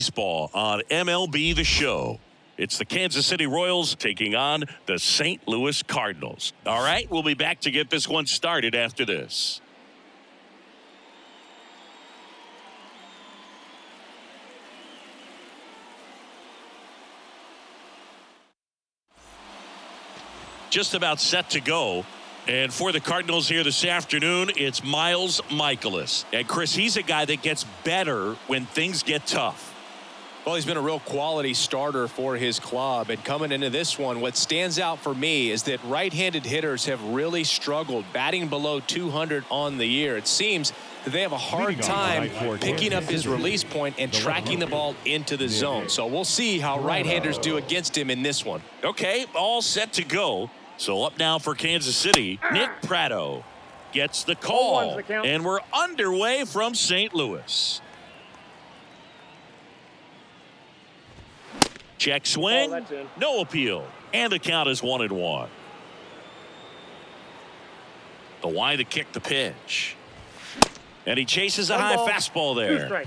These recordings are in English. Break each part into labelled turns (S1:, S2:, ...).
S1: Baseball on MLB The Show. It's the Kansas City Royals taking on the St. Louis Cardinals. All right, we'll be back to get this one started after this. Just about set to go. And for the Cardinals here this afternoon, it's Miles Michaelis. And Chris, he's a guy that gets better when things get tough.
S2: Well, he's been a real quality starter for his club. And coming into this one, what stands out for me is that right-handed hitters have really struggled, batting below 200 on the year. It seems that they have a hard time picking up his release point and tracking the ball into the zone. So we'll see how right-handers do against him in this one.
S1: Okay, all set to go. So up now for Kansas City, Nick Pratto gets the call. And we're underway from St. Louis. Check swing, no appeal, and the count is 1-1. The wide to kick the pitch. And he chases a high fastball there.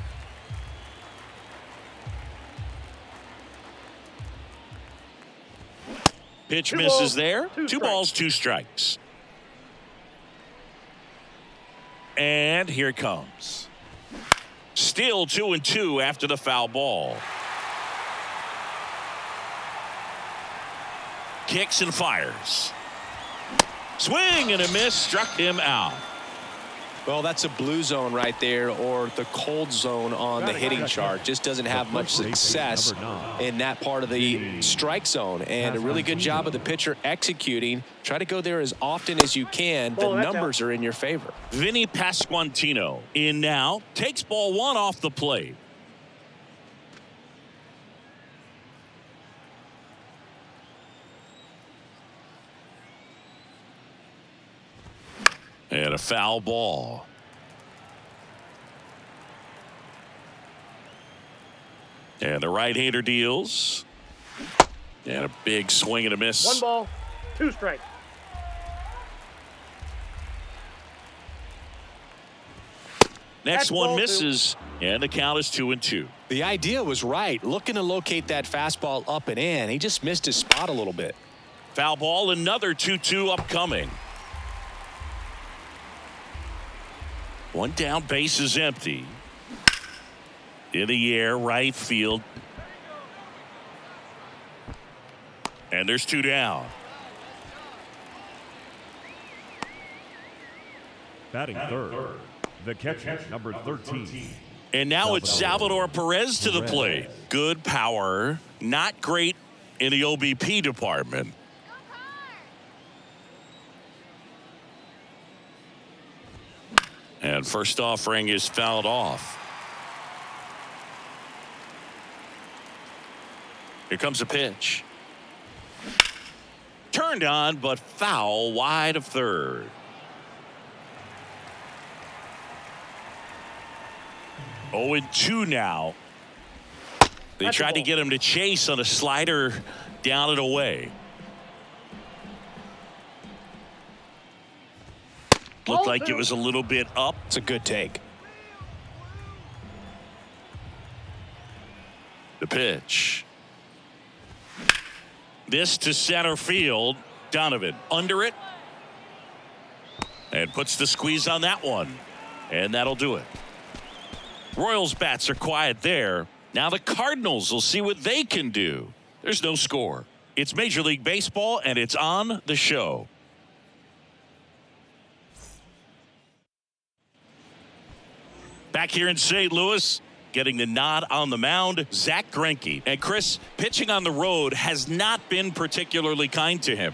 S1: Pitch misses there. 2 balls, 2 strikes. And here it comes. Still 2-2 after the foul ball. Kicks and fires. Swing and a miss, struck him out.
S2: Well, that's a blue zone right there, or the cold zone on the hitting chart. Just doesn't have much success in that part of the strike zone. And a really good job of the pitcher executing. Try to go there as often as you can. The numbers are in your favor.
S1: Vinny Pasquantino in now. Takes ball 1 off the plate. And a foul ball. And the right-hander deals. And a big swing and a miss.
S3: 1 ball, 2 strikes.
S1: Next one misses, and the count is 2-2.
S2: The idea was right. Looking to locate that fastball up and in. He just missed his spot a little bit.
S1: Foul ball, another 2-2 upcoming. 1 down, base is empty. In the air, right field. And there's 2 down.
S4: Batting third, the catcher, number 13.
S1: And now it's Salvador Perez to the plate. Good power, not great in the OBP department. And first offering is fouled off. Here comes a pitch. Turned on, but foul wide of third. Oh, and 2 now. They tried to get him to chase on a slider down and away. Looked like it was a little bit up.
S2: It's a good take.
S1: The pitch. This to center field. Donovan under it. And puts the squeeze on that one. And that'll do it. Royals bats are quiet there. Now the Cardinals will see what they can do. There's no score. It's Major League Baseball, and it's on the show. Back here in St. Louis, getting the nod on the mound, Zach Greinke. And Chris, pitching on the road has not been particularly kind to him.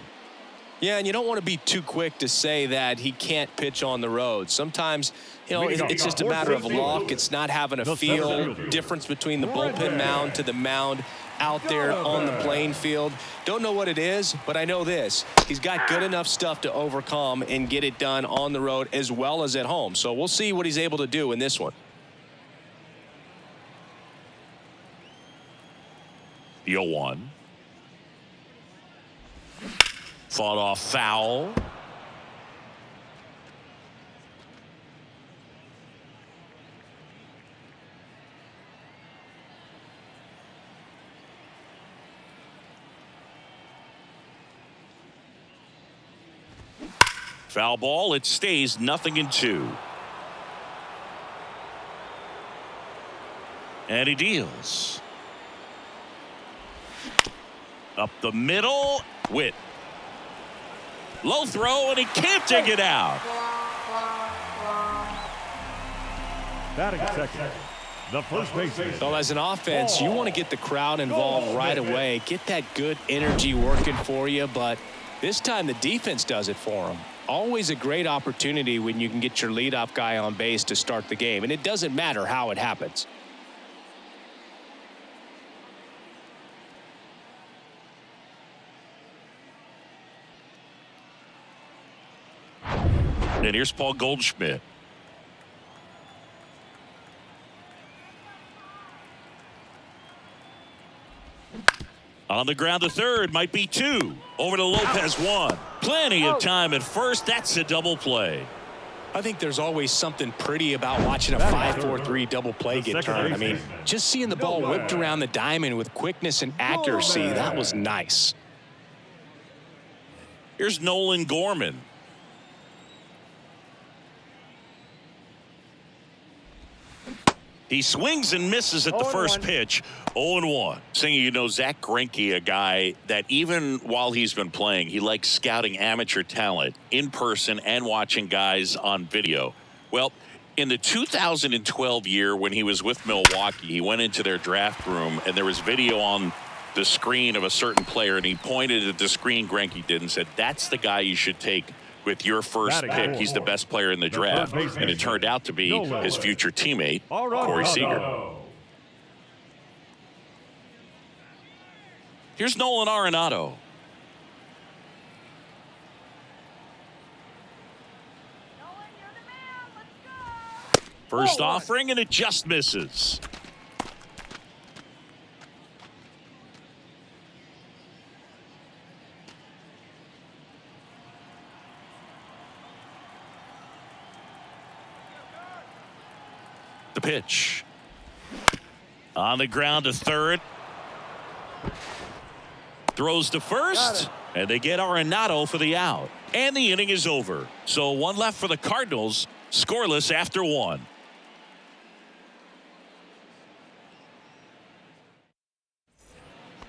S2: Yeah, and you don't want to be too quick to say that he can't pitch on the road. Sometimes, you know, it's just a matter of luck. It's not having a feel difference between the bullpen mound to the mound out there on the playing field. Don't know what it is, but I know this. He's got good enough stuff to overcome and get it done on the road as well as at home. So we'll see what he's able to do in this one.
S1: The 0-1. Fought off foul. Foul ball. It stays 0-2. And he deals. Up the middle. Witt. Low throw, and he can't dig it out.
S4: Batting second, the first baseman.
S2: So as an offense, you want to get the crowd involved right away. Get that good energy working for you, but this time the defense does it for them. Always a great opportunity when you can get your leadoff guy on base to start the game, and it doesn't matter how it happens.
S1: And here's Paul Goldschmidt. On the ground to third, might be 2. Over to Lopez, 1. Plenty of time at first. That's a double play.
S2: I think there's always something pretty about watching a 5-4-3 double play get turned. I mean, just seeing the ball whipped around the diamond with quickness and accuracy, that was nice.
S1: Here's Nolan Gorman. He swings and misses at the first pitch. 0-1. Saying, you know, Zach Greinke, a guy that even while he's been playing, he likes scouting amateur talent in person and watching guys on video. Well, in the 2012 year when he was with Milwaukee, he went into their draft room and there was video on the screen of a certain player, and he pointed at the screen Greinke did and said, that's the guy you should take with your first pick. He's the best player in the draft. And it turned out to be his future teammate, Corey Seager. Here's Nolan Arenado. First offering, and it just misses. The pitch. On the ground to third. Throws to first. And they get Arenado for the out. And the inning is over. So one left for the Cardinals. Scoreless after 1.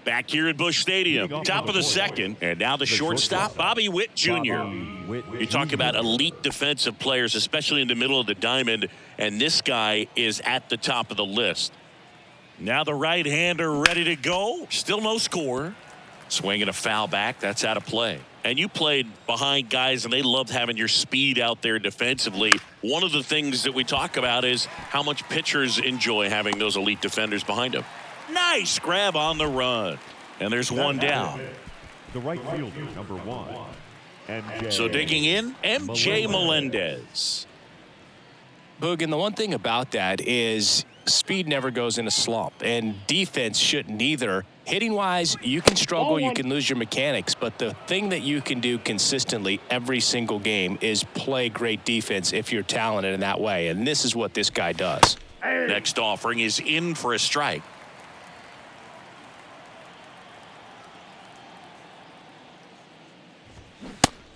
S1: Back here at Busch Stadium, top of the second, and now the shortstop, Bobby Witt Jr. You talk about elite defensive players, especially in the middle of the diamond, and this guy is at the top of the list. Now the right-hander ready to go. Still no score. Swinging a foul back. That's out of play. And you played behind guys, and they loved having your speed out there defensively. One of the things that we talk about is how much pitchers enjoy having those elite defenders behind them. Nice grab on the run. And there's one down.
S4: The right fielder, number 1. MJ.
S1: So digging in, MJ Melendez.
S2: Boog, and the one thing about that is speed never goes in a slump, and defense shouldn't either. Hitting-wise, you can struggle, you can lose your mechanics, but the thing that you can do consistently every single game is play great defense if you're talented in that way, and this is what this guy does.
S1: Next offering is in for a strike.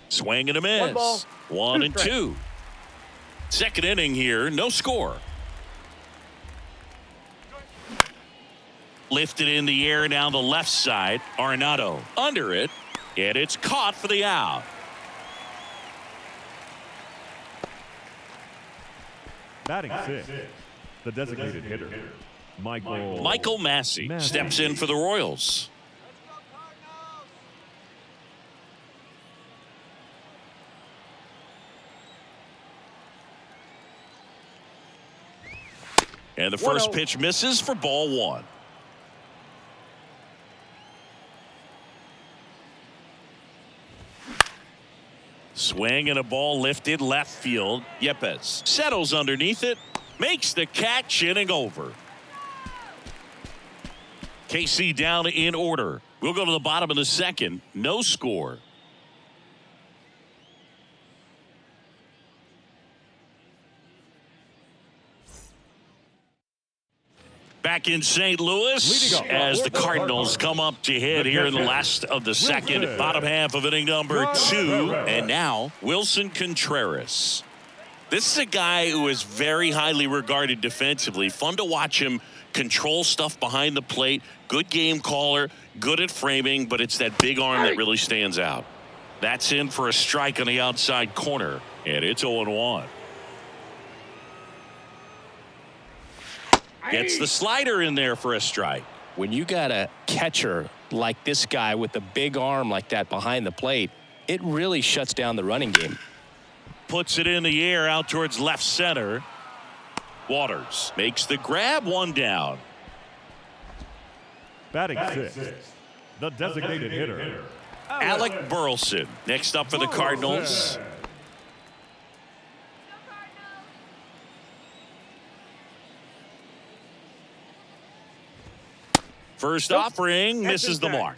S1: Swing and a miss. 1-2. Second inning here, no score. Lifted in the air down the left side. Arenado under it, and it's caught for the out.
S4: Batting 6, the designated hitter,
S1: Michael Massey steps in for the Royals. And the first pitch misses for ball 1. Swing and a ball lifted left field. Yepes settles underneath it, makes the catch, inning over. KC down in order. We'll go to the bottom of the second. No score. Back back in St. Louis as the Cardinals come up to hit here in the last of the second, bottom half of inning number 2. And now Wilson Contreras. This is a guy who is very highly regarded defensively. Fun to watch him control stuff behind the plate. Good game caller, good at framing, but it's that big arm that really stands out. That's in for a strike on the outside corner, and it's 0-1. Gets the slider in there for a strike.
S2: When you got a catcher like this guy with a big arm like that behind the plate, it really shuts down the running game.
S1: Puts it in the air out towards left center. Waters makes the grab, 1 down.
S4: Batting sixth, the designated hitter,
S1: Alec Burleson next up for the Cardinals. First offering misses the mark.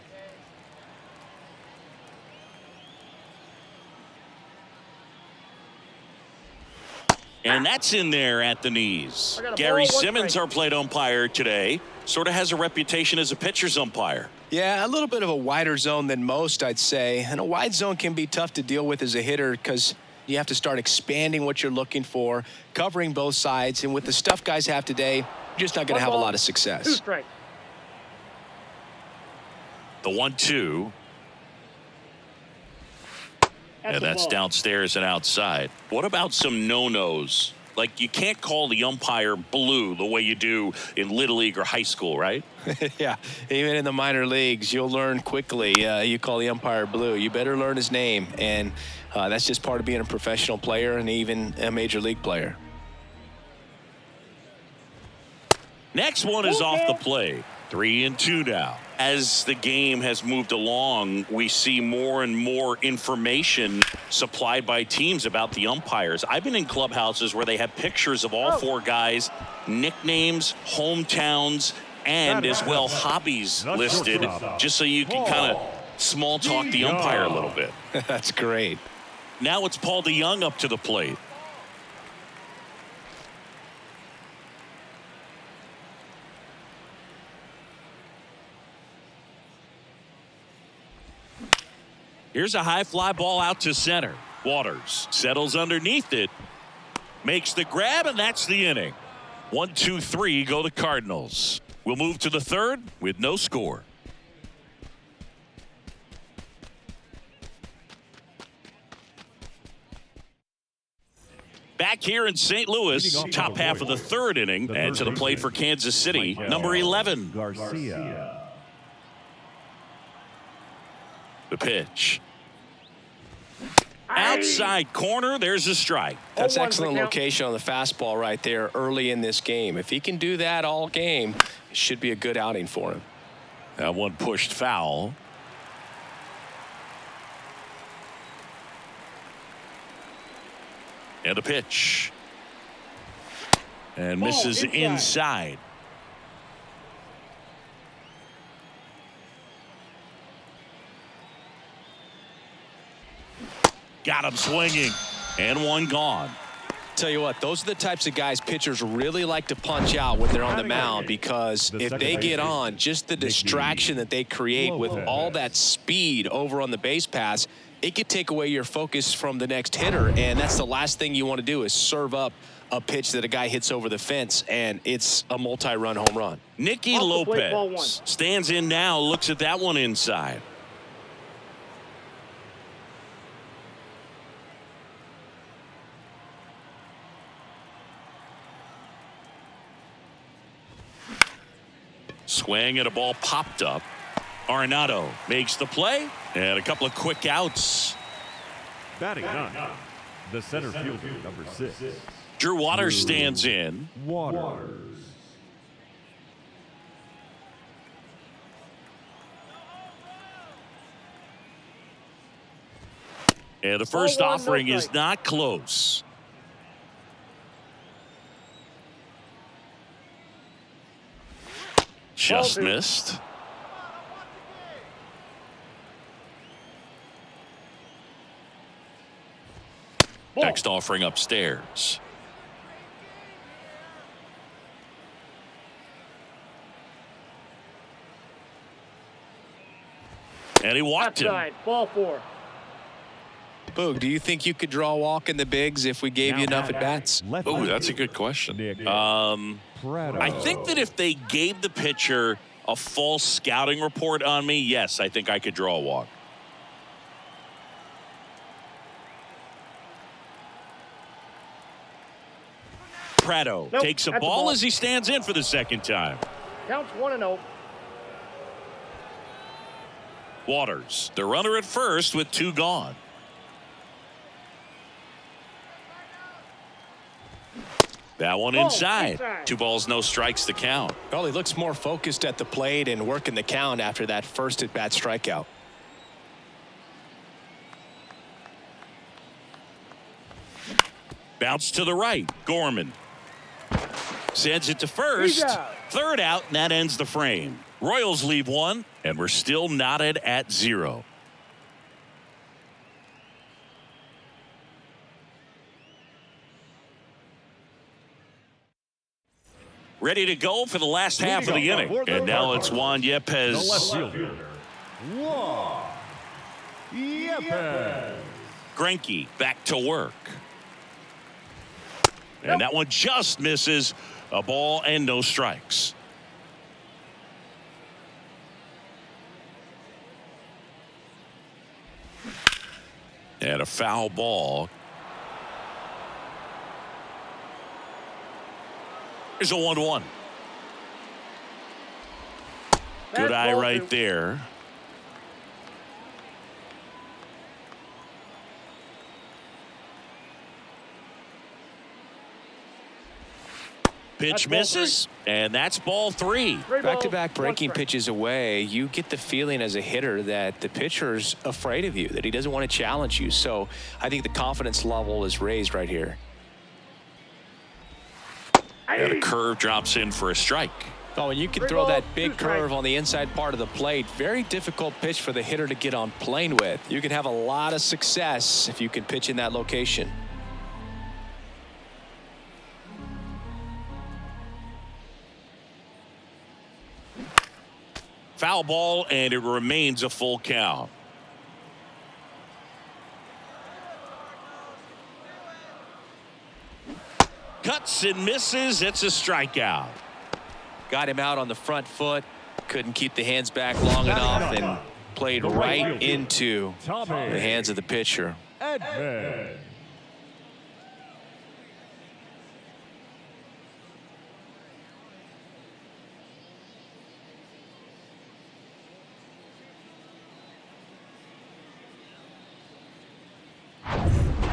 S1: And that's in there at the knees. Gary Simmons, our plate umpire today, sort of has a reputation as a pitcher's umpire.
S2: Yeah, a little bit of a wider zone than most, I'd say. And a wide zone can be tough to deal with as a hitter because you have to start expanding what you're looking for, covering both sides. And with the stuff guys have today, you're just not going to have a lot of success.
S1: The 1-2. And that's downstairs and outside. What about some no-nos? Like, you can't call the umpire blue the way you do in Little League or high school, right?
S2: Yeah, even in the minor leagues, you'll learn quickly. You call the umpire blue. You better learn his name. And that's just part of being a professional player and even a major league player.
S1: Next one is off the plate. 3-2 now. As the game has moved along, we see more and more information supplied by teams about the umpires. I've been in clubhouses where they have pictures of all 4 guys, nicknames, hometowns, and as well hobbies listed, just so you can kind of small talk the umpire a little bit.
S2: That's great.
S1: Now it's Paul DeYoung up to the plate. Here's a high fly ball out to center. Waters settles underneath it, makes the grab, and that's the inning. 1-2-3 go the Cardinals. We'll move to the third with no score. Back here in St. Louis, top half of the third inning, and to the plate for Kansas City, number 11.
S4: Garcia.
S1: The pitch. Outside corner, there's a strike.
S2: That's excellent location on the fastball right there early in this game. If he can do that all game, it should be a good outing for him.
S1: That one pushed foul. And a pitch. And misses inside. Got him swinging, and one gone.
S2: Tell you what, those are the types of guys pitchers really like to punch out when they're on the mound, because if they get on, just the distraction that they create with all that speed over on the base pass, it could take away your focus from the next hitter, and that's the last thing you want to do is serve up a pitch that a guy hits over the fence, and it's a multi-run home run.
S1: Nicky Lopez stands in now, looks at that one inside. Swing and a ball popped up. Arenado makes the play, and a couple of quick outs.
S4: Batting nine, the center fielder, number 6.
S1: Drew Waters stands in.
S4: Waters.
S1: And the first offering is not close. Just missed. Next offering upstairs. And he walked him.
S3: Outside, ball 4.
S2: Boog, do you think you could draw a walk in the bigs if we gave you enough at bats?
S1: Oh, that's a good question. I think that if they gave the pitcher a false scouting report on me, yes, I think I could draw a walk. Prado takes a ball as he stands in for the second time.
S3: Counts 1-0.
S1: Waters, the runner at first with 2 gone. That one inside. 2 balls, no strikes to count.
S2: Well, he looks more focused at the plate and working the count after that first at-bat strikeout.
S1: Bounce to the right. Gorman sends it to first. Third out, and that ends the frame. Royals leave 1, and we're still knotted at 0. Ready to go for the last half of the inning. And now it's Juan Yepez. Greinke back to work. And that one just misses. A ball and no strikes. And a foul ball. There's a 1-1. Good eye right there. Pitch misses, and that's ball 3.
S2: Back-to-back breaking pitches away, you get the feeling as a hitter that the pitcher's afraid of you, that he doesn't want to challenge you. So I think the confidence level is raised right here.
S1: And a curve drops in for a strike.
S2: Oh, and you can throw that big curve on the inside part of the plate. Very difficult pitch for the hitter to get on plane with. You can have a lot of success if you can pitch in that location.
S1: Foul ball, and it remains a full count. Cuts and misses. It's a strikeout.
S2: Got him out on the front foot. Couldn't keep the hands back long enough and played right into the hands of the pitcher.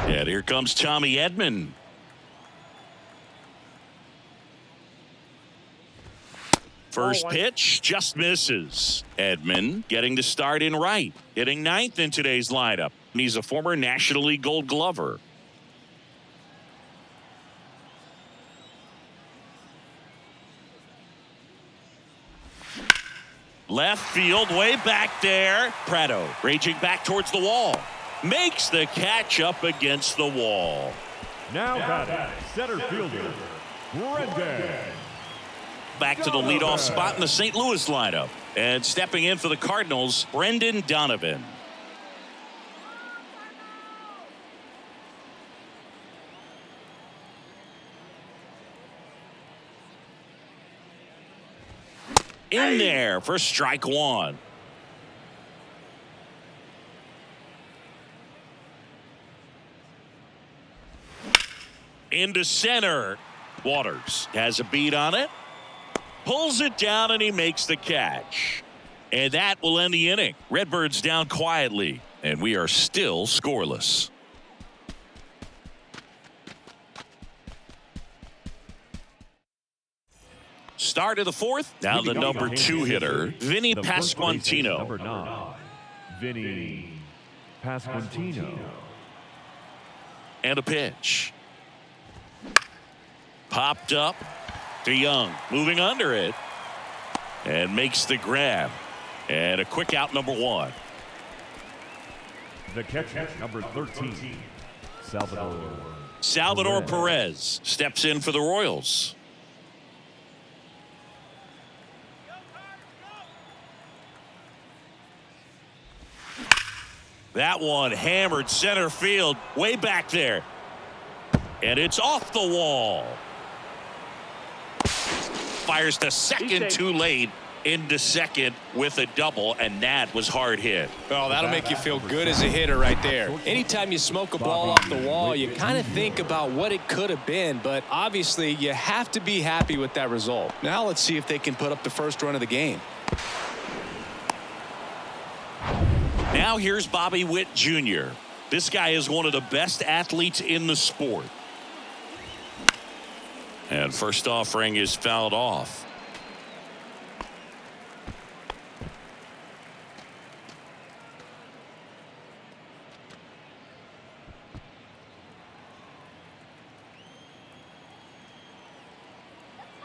S1: And here comes Tommy Edman. First pitch just misses. Edman getting the start in right, hitting 9th in today's lineup. He's a former National League Gold Glover. Left field, way back there. Prado raging back towards the wall. Makes the catch up against the wall.
S4: Now batting, center fielder, Brendan.
S1: Back to the leadoff spot in the St. Louis lineup. And stepping in for the Cardinals, Brendan Donovan. In there for strike 1. Into center. Waters has a beat on it. Pulls it down and he makes the catch. And that will end the inning. Redbirds down quietly. And we are still scoreless. Start of the 4th. Now the number 2 hitter, Vinny Pasquantino.
S4: Number 9, Vinny Pasquantino.
S1: And a pitch. Popped up to Young. Moving under it. And makes the grab. And a quick out, number 1.
S4: The catcher, number 13,
S1: Salvador Perez steps in for the Royals. That one hammered center field, way back there. And it's off the wall. Fires to second too late. Into second with a double, and that was hard hit.
S2: Oh, that'll make you feel good as a hitter right there. Anytime you smoke a ball off the wall, you kind of think about what it could have been, but obviously you have to be happy with that result. Now let's see if they can put up the first run of the game.
S1: Now here's Bobby Witt Jr. This guy is one of the best athletes in the sport. And first offering is fouled off.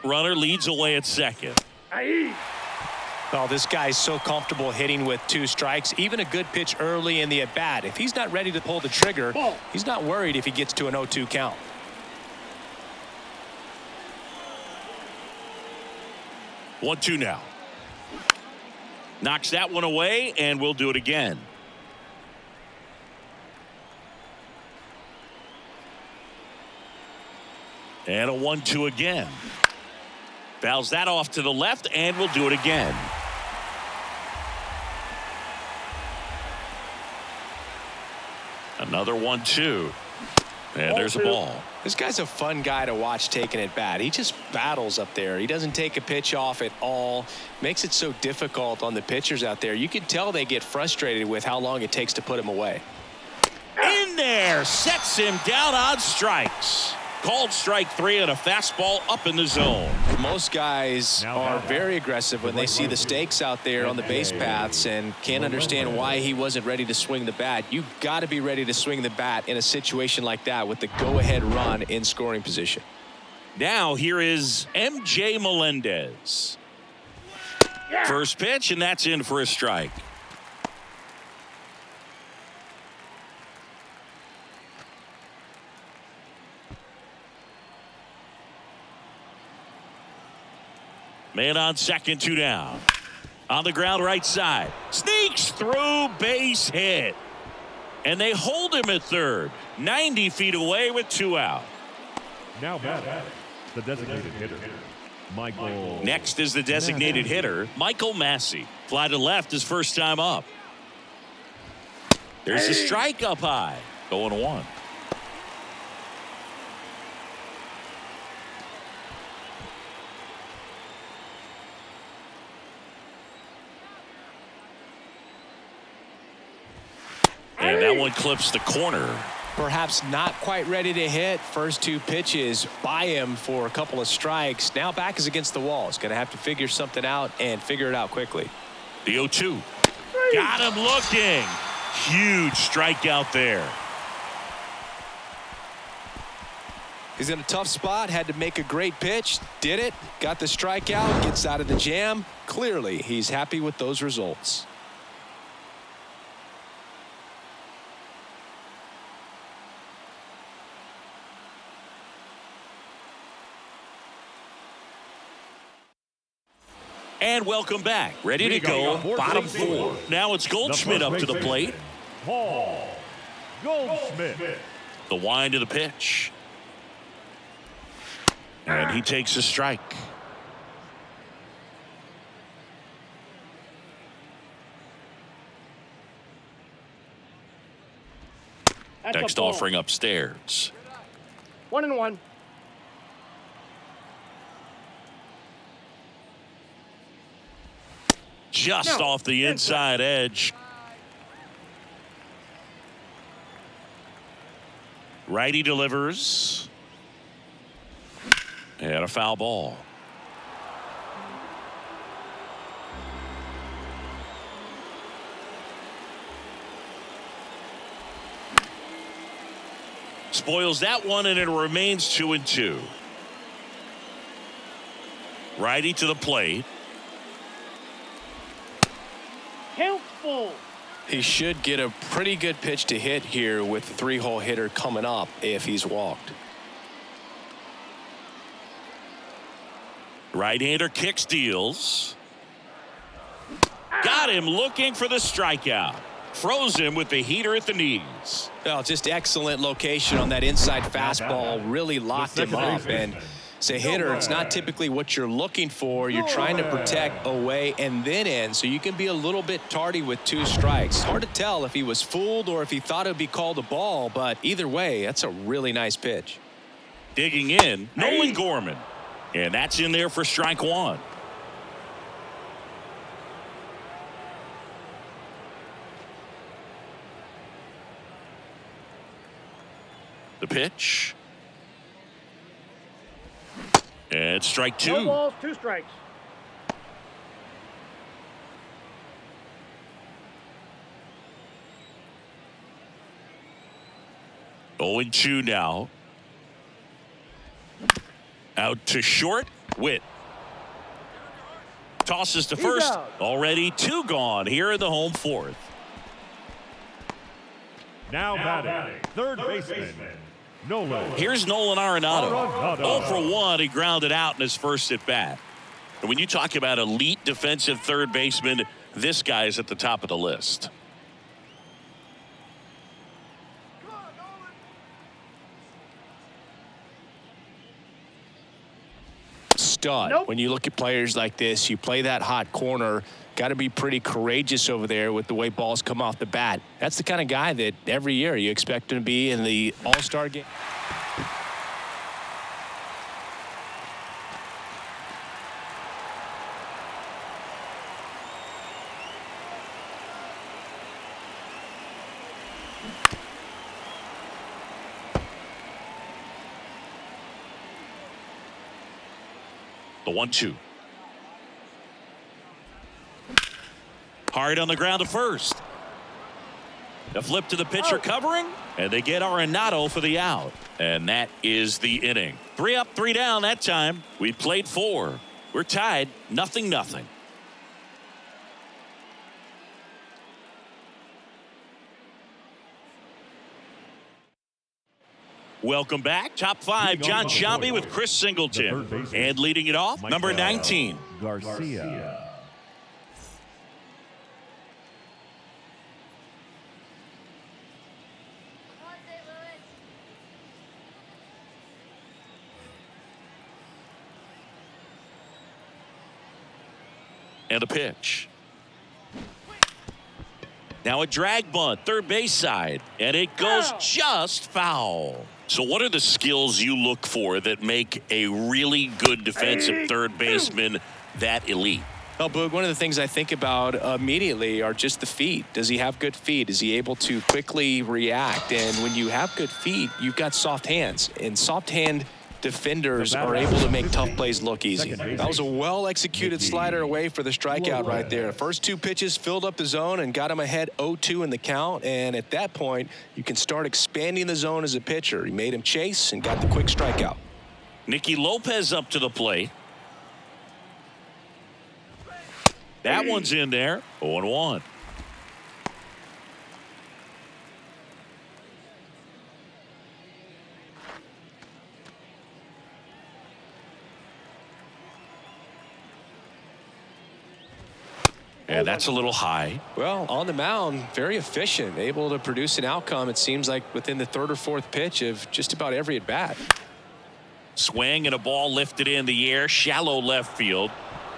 S1: Runner leads away at second.
S2: Oh, this guy's so comfortable hitting with 2 strikes. Even a good pitch early in the at-bat. If he's not ready to pull the trigger, he's not worried if he gets to an 0-2 count.
S1: One, two now. Knocks that one away, and we'll do it again. And a 1-2 again. Fouls that off to the left, and we'll do it again. Another 1-2. And there's a ball.
S2: This guy's a fun guy to watch taking at bat. He just battles up there. He doesn't take a pitch off at all. Makes it so difficult on the pitchers out there. You can tell they get frustrated with how long it takes to put him away.
S1: In there, sets him down on strikes. Called strike 3 and a fastball up in the zone.
S2: Most guys are very aggressive when they see the stakes out there on the base paths and can't understand why he wasn't ready to swing the bat. You've got to be ready to swing the bat in a situation like that with the go-ahead run in scoring position.
S1: Now here is MJ Melendez. First pitch, and that's in for a strike. Man on second, 2 down. On the ground right side. Sneaks through, base hit. And they hold him at third. 90 feet away with 2 out.
S4: Now batting, the designated hitter, Michael.
S1: Next is the designated hitter, Michael Massey. Fly to left his first time up. There's a strike up high. 0-1. And that one clips the corner.
S2: Perhaps not quite ready to hit. First 2 pitches by him for a couple of strikes. Now back is against the wall. He's going to have to figure something out and figure it out quickly.
S1: The 0-2. Got him looking. Huge strikeout there.
S2: He's in a tough spot. Had to make a great pitch. Did it. Got the strikeout. Gets out of the jam. Clearly, he's happy with those results.
S1: And welcome back. Ready to go. Bottom 4. Now it's Goldschmidt up to the plate.
S4: Paul Goldschmidt.
S1: The wind of the pitch. And he takes a strike. Next offering upstairs.
S3: 1-1.
S1: Just off the inside edge. Righty delivers. And a foul ball. Spoils that one, and it remains 2-2. Righty to the plate.
S3: Count full.
S2: He should get a pretty good pitch to hit here with the 3-hole hitter coming up if he's walked.
S1: Right-hander kicks, deals. Got him looking for the strikeout. Froze him with the heater at the knees.
S2: Well, just excellent location on that inside fastball. Really locked him up. And as a hitter, it's not typically what you're looking for. You're trying to protect away and then in, so you can be a little bit tardy with 2 strikes. Hard to tell if he was fooled or if he thought it would be called a ball, but either way, that's a really nice pitch.
S1: Digging in, Nolan Gorman. And that's in there for strike 1. The pitch. And strike 2.
S3: No balls, 2 strikes.
S1: Oh, 0-2 now. Out to short. Witt. Tosses to first. Already 2 gone here in the home 4th.
S4: Now batting, third baseman, Nolan.
S1: Here's Nolan Arenado. 0 for 1. He grounded out in his first at bat. And when you talk about elite defensive third baseman, this guy is at the top of the list.
S2: Stud. When you look at players like this, you play that hot corner, got to be pretty courageous over there with the way balls come off the bat. That's the kind of guy that every year you expect him to be in the All-Star game.
S1: The 1-2. Hard on the ground to first. The flip to the pitcher covering, and they get Arenado for the out. And that is the inning. 3 up, 3 down that time. We played 4. We're tied, 0-0. Welcome back. Top 5, John Shambi with Chris Singleton. And leading it off, number 19.
S4: Garcia.
S1: And a pitch. Now a drag bunt, third base side, and it goes just foul. So what are the skills you look for that make a really good defensive third baseman that elite?
S2: Well, Boog, one of the things I think about immediately are just the feet. Does he have good feet? Is he able to quickly react? And when you have good feet, you've got soft hands. And soft hand defenders are able to make tough plays look easy. That was a well-executed slider away for the strikeout right there. First 2 pitches filled up the zone and got him ahead 0-2 in the count. And at that point, you can start expanding the zone as a pitcher. He made him chase and got the quick strikeout.
S1: Nicky Lopez up to the plate. That one's in there. 0-1. And that's a little high.
S2: Well, on the mound, very efficient, able to produce an outcome, it seems like, within the 3rd or 4th pitch of just about every at-bat.
S1: Swing and a ball lifted in the air, shallow left field.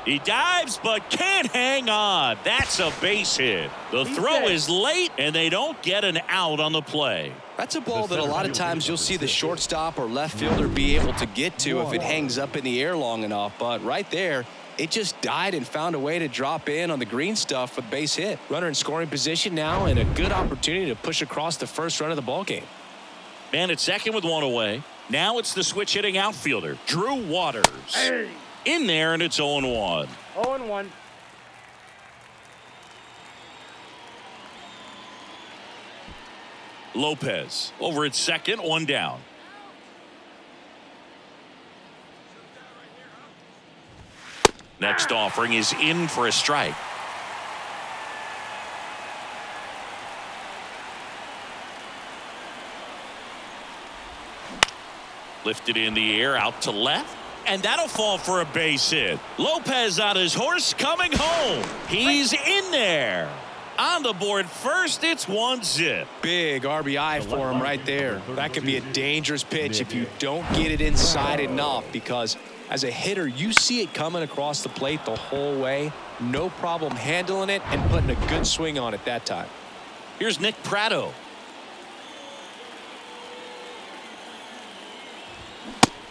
S1: He dives but can't hang on. That's a base hit. The throw is late, and they don't get an out on the play.
S2: That's a ball that a lot of times you'll see the shortstop or left fielder be able to get to if it hangs up in the air long enough. But right there, it just died and found a way to drop in on the green stuff for the base hit. Runner in scoring position now, and a good opportunity to push across the first run of the ball game.
S1: Man at second with 1 away. Now it's the switch hitting outfielder, Drew Waters. In there, and it's 0-1.
S3: 0-1.
S1: Lopez over at second, 1 down. Next offering is in for a strike. Lifted in the air out to left, and that'll fall for a base hit. Lopez on his horse coming home. He's in there. On the board first, it's 1-zip.
S2: Big RBI for him right there. That could be a dangerous pitch if you don't get it inside enough, because as a hitter, you see it coming across the plate the whole way. No problem handling it and putting a good swing on it that time.
S1: Here's Nick Pratto.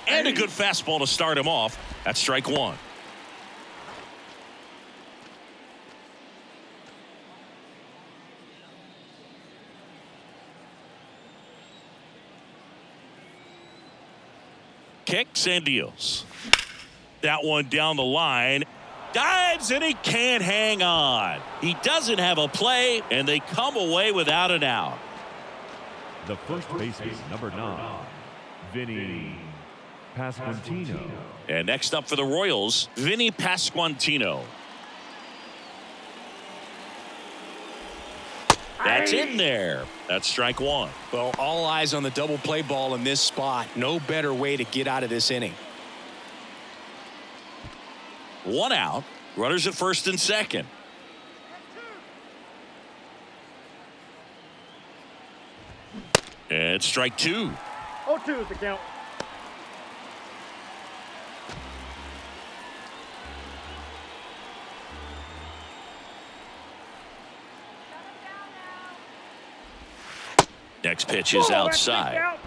S1: And a good fastball to start him off. That's strike one. Kicks and deals. That one down the line. Dives and he can't hang on. He doesn't have a play, and they come away without an out.
S4: The first baseman, number 9, Vinny Pasquantino.
S1: And next up for the Royals, Vinny Pasquantino. That's in there. That's strike one.
S2: Well, all eyes on the double play ball in this spot. No better way to get out of this inning.
S1: One out. Runners at first and second. And strike two.
S3: 0-2 is the count.
S1: Next pitch is outside.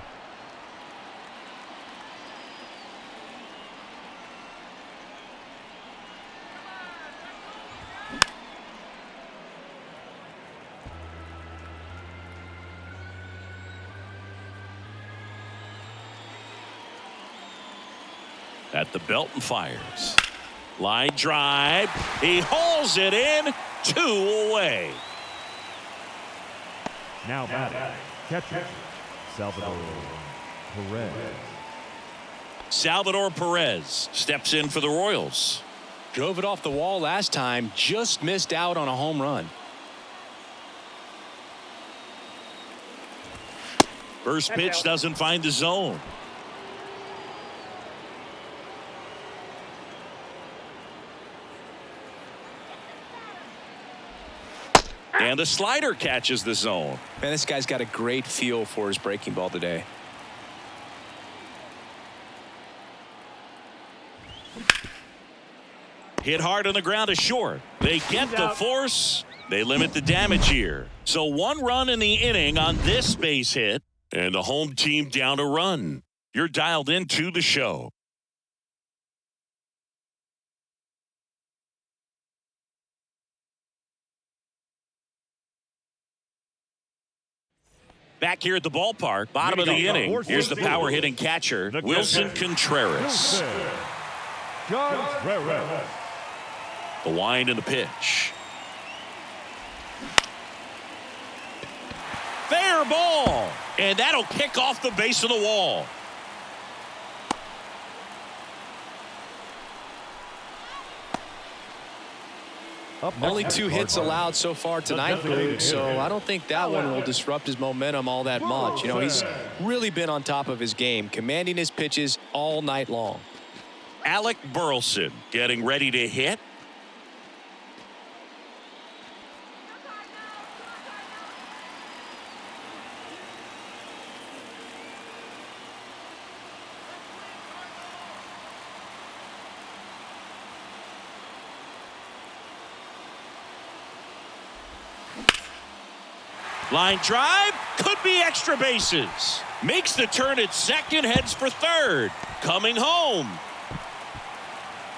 S1: At the belt and fires. Line drive. He hauls it in. 2 away.
S4: Now batting, catcher, Salvador Perez.
S1: Salvador Perez steps in for the Royals.
S2: Drove it off the wall last time. Just missed out on a home run.
S1: First pitch doesn't find the zone. And the slider catches the zone.
S2: Man, this guy's got a great feel for his breaking ball today.
S1: Hit hard on the ground is short. They get the force. They limit the damage here. So 1 run in the inning on this base hit. And the home team down a run. You're dialed into the show. Back here at the ballpark, bottom of the inning. Here's the power hitting catcher, Wilson Contreras. The wind and the pitch. Fair ball. And that'll kick off the base of the wall.
S2: Only 2 hits allowed so far tonight, Luke, so I don't think that one will disrupt his momentum all that much. You know, he's really been on top of his game, commanding his pitches all night long.
S1: Alec Burleson getting ready to hit. Line drive, could be extra bases. Makes the turn at second, heads for third. Coming home.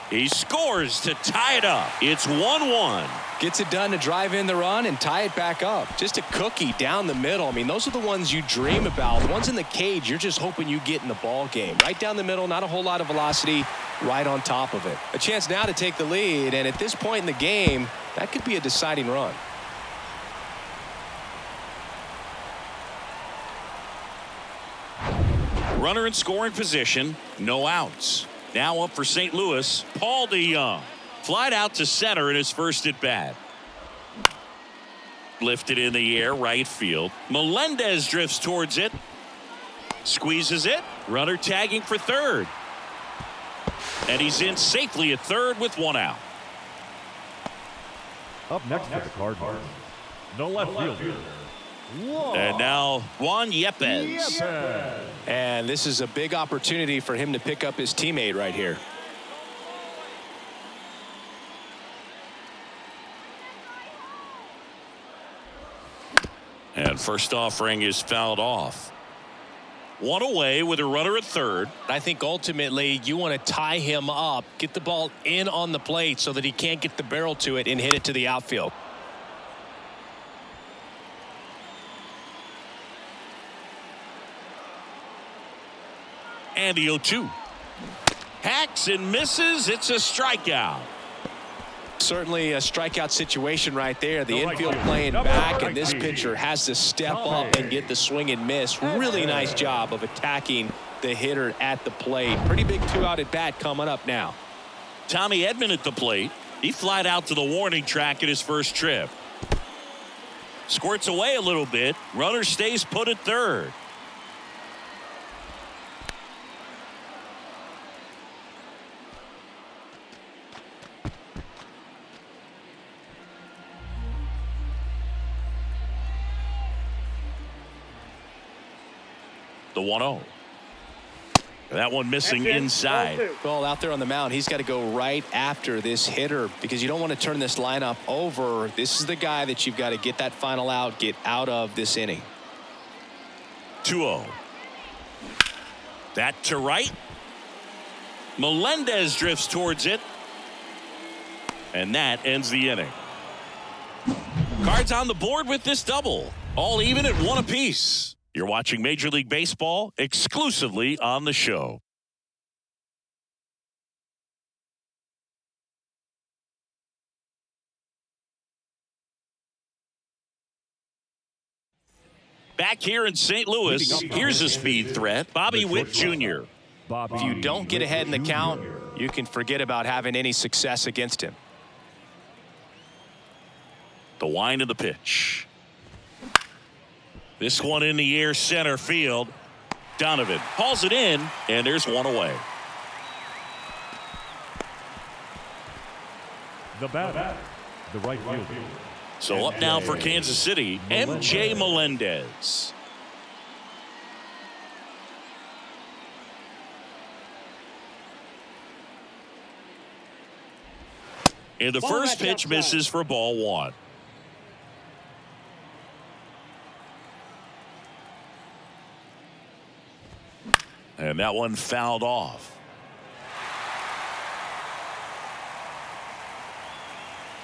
S1: He scores to tie it up. It's 1-1.
S2: Gets it done to drive in the run and tie it back up. Just a cookie down the middle. I mean, those are the ones you dream about. The ones in the cage, you're just hoping you get in the ball game. Right down the middle, not a whole lot of velocity, right on top of it. A chance now to take the lead, and at this point in the game, that could be a deciding run.
S1: Runner in scoring position, no outs. Now up for St. Louis, Paul DeYoung. Flied out to center in his first at bat. Lifted in the air, right field. Melendez drifts towards it. Squeezes it. Runner tagging for third. And he's in safely at third with 1 out.
S4: Up next for the Cardinals, The left fielder.
S1: And now Juan Yepes.
S2: And this is a big opportunity for him to pick up his teammate right here.
S1: And first offering is fouled off. One away with a runner at third.
S2: I think ultimately you want to tie him up, get the ball in on the plate so that he can't get the barrel to it and hit it to the outfield.
S1: And the 0-2. Hacks and misses. It's a strikeout.
S2: Certainly a strikeout situation right there. The infield playing back, and this pitcher has to step up and get the swing and miss. Really nice job of attacking the hitter at the plate. Pretty big 2-out at bat coming up now.
S1: Tommy Edman at the plate. He flied out to the warning track at his first trip. Squirts away a little bit. Runner stays put at third. The 1-0. That one missing inside.
S2: Well, out there on the mound, he's got to go right after this hitter because you don't want to turn this lineup over. This is the guy that you've got to get that final out, get out of this inning.
S1: 2-0. That to right. Melendez drifts towards it. And that ends the inning. Cards on the board with this double. All even at 1 apiece. You're watching Major League Baseball exclusively on the show. Back here in St. Louis, here's a speed threat, Bobby Witt Jr.
S2: If you don't get ahead in the count, you can forget about having any success against him.
S1: The wind of the pitch. This one in the air center field. Donovan hauls it in, and there's one away.
S4: The batter, the right fielder.
S1: So up now for Kansas City, MJ Melendez. And the first pitch misses for ball 1. And that one fouled off.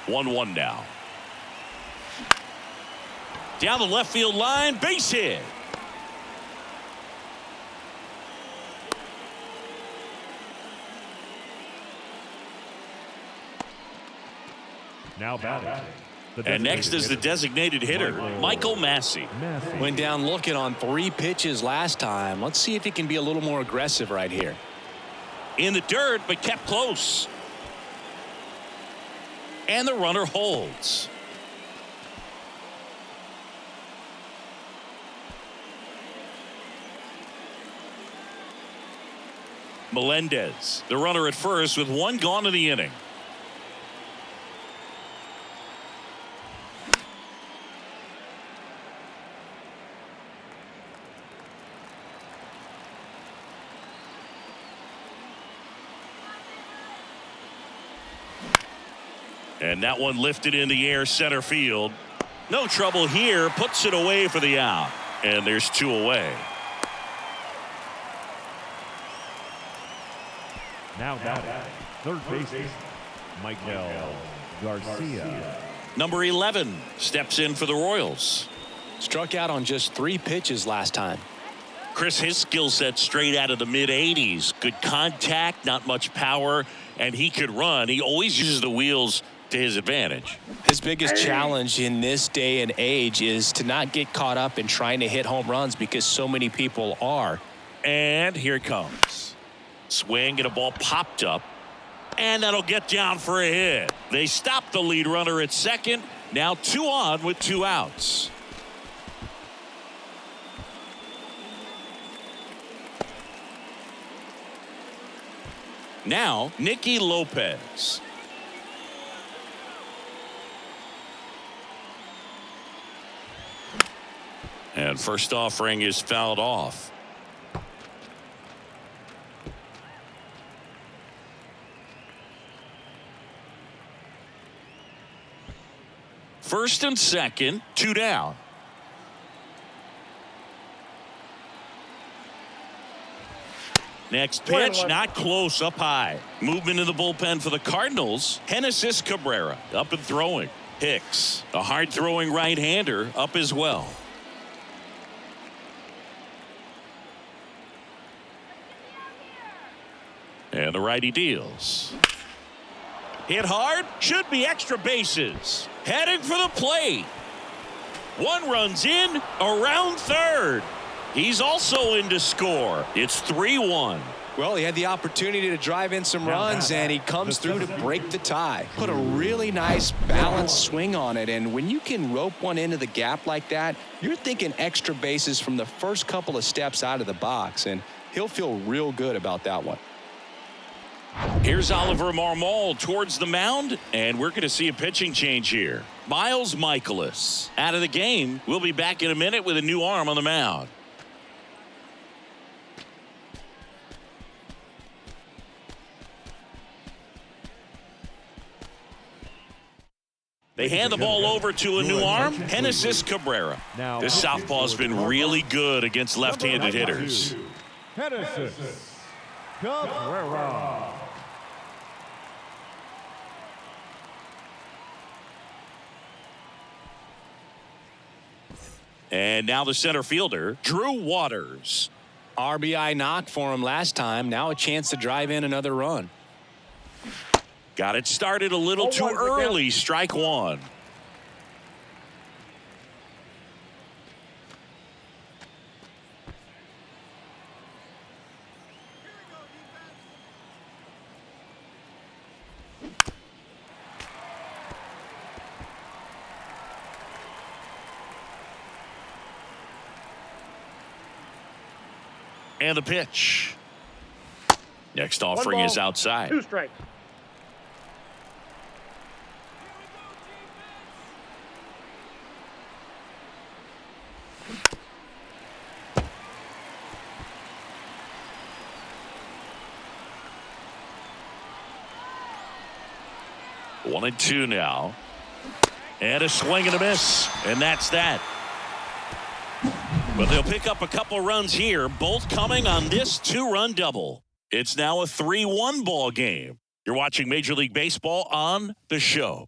S1: 1-1 now. Down the left field line, base hit.
S4: Now batting.
S1: And next is the designated hitter, Michael Massey.
S2: Went down looking on 3 pitches last time. Let's see if he can be a little more aggressive right here.
S1: In the dirt, but kept close. And the runner holds. Melendez, the runner at first with 1 gone in the inning. And that one lifted in the air center field. No trouble here. Puts it away for the out. And there's 2 away.
S4: Now batting. Third baseman, Michael Garcia.
S1: Number 11 steps in for the Royals.
S2: Struck out on just 3 pitches last time.
S1: Chris, his skill set straight out of the mid-80s. Good contact, not much power, and he could run. He always uses the wheels to his advantage.
S2: His biggest challenge in this day and age is to not get caught up in trying to hit home runs because so many people are.
S1: And here it comes. Swing and a ball popped up. And that'll get down for a hit. They stop the lead runner at second. Now 2 on with 2 outs. Now Nicky Lopez. And first offering is fouled off. First and second, 2 down. Next pitch, not close, up high. Movement in the bullpen for the Cardinals. Genesis Cabrera up and throwing. Hicks, a hard-throwing right-hander, up as well. And the righty deals. Hit hard, should be extra bases. Heading for the plate. 1 runs in, around third. He's also in to score. It's 3-1.
S2: Well, he had the opportunity to drive in some runs, and he comes through to break the tie. Put a really nice balanced swing on it, and when you can rope one into the gap like that, you're thinking extra bases from the first couple of steps out of the box, and he'll feel real good about that one.
S1: Here's Oliver Marmol towards the mound, and we're going to see a pitching change here. Miles Michaelis out of the game. We'll be back in a minute with a new arm on the mound. They hand the ball over to a new arm, Genesis Cabrera. This southpaw's been really good against left-handed hitters.
S4: Genesis Cabrera.
S1: And now the center fielder, Drew Waters.
S2: RBI knock for him last time. Now a chance to drive in another run.
S1: Got it started a little too early. Strike 1. And the pitch. Next offering is outside.
S3: 2 strikes.
S1: One and 2 now. And a swing and a miss. And that's that. But they'll pick up a couple runs here, both coming on this 2-run double. It's now a 3-1 ball game. You're watching Major League Baseball on The Show.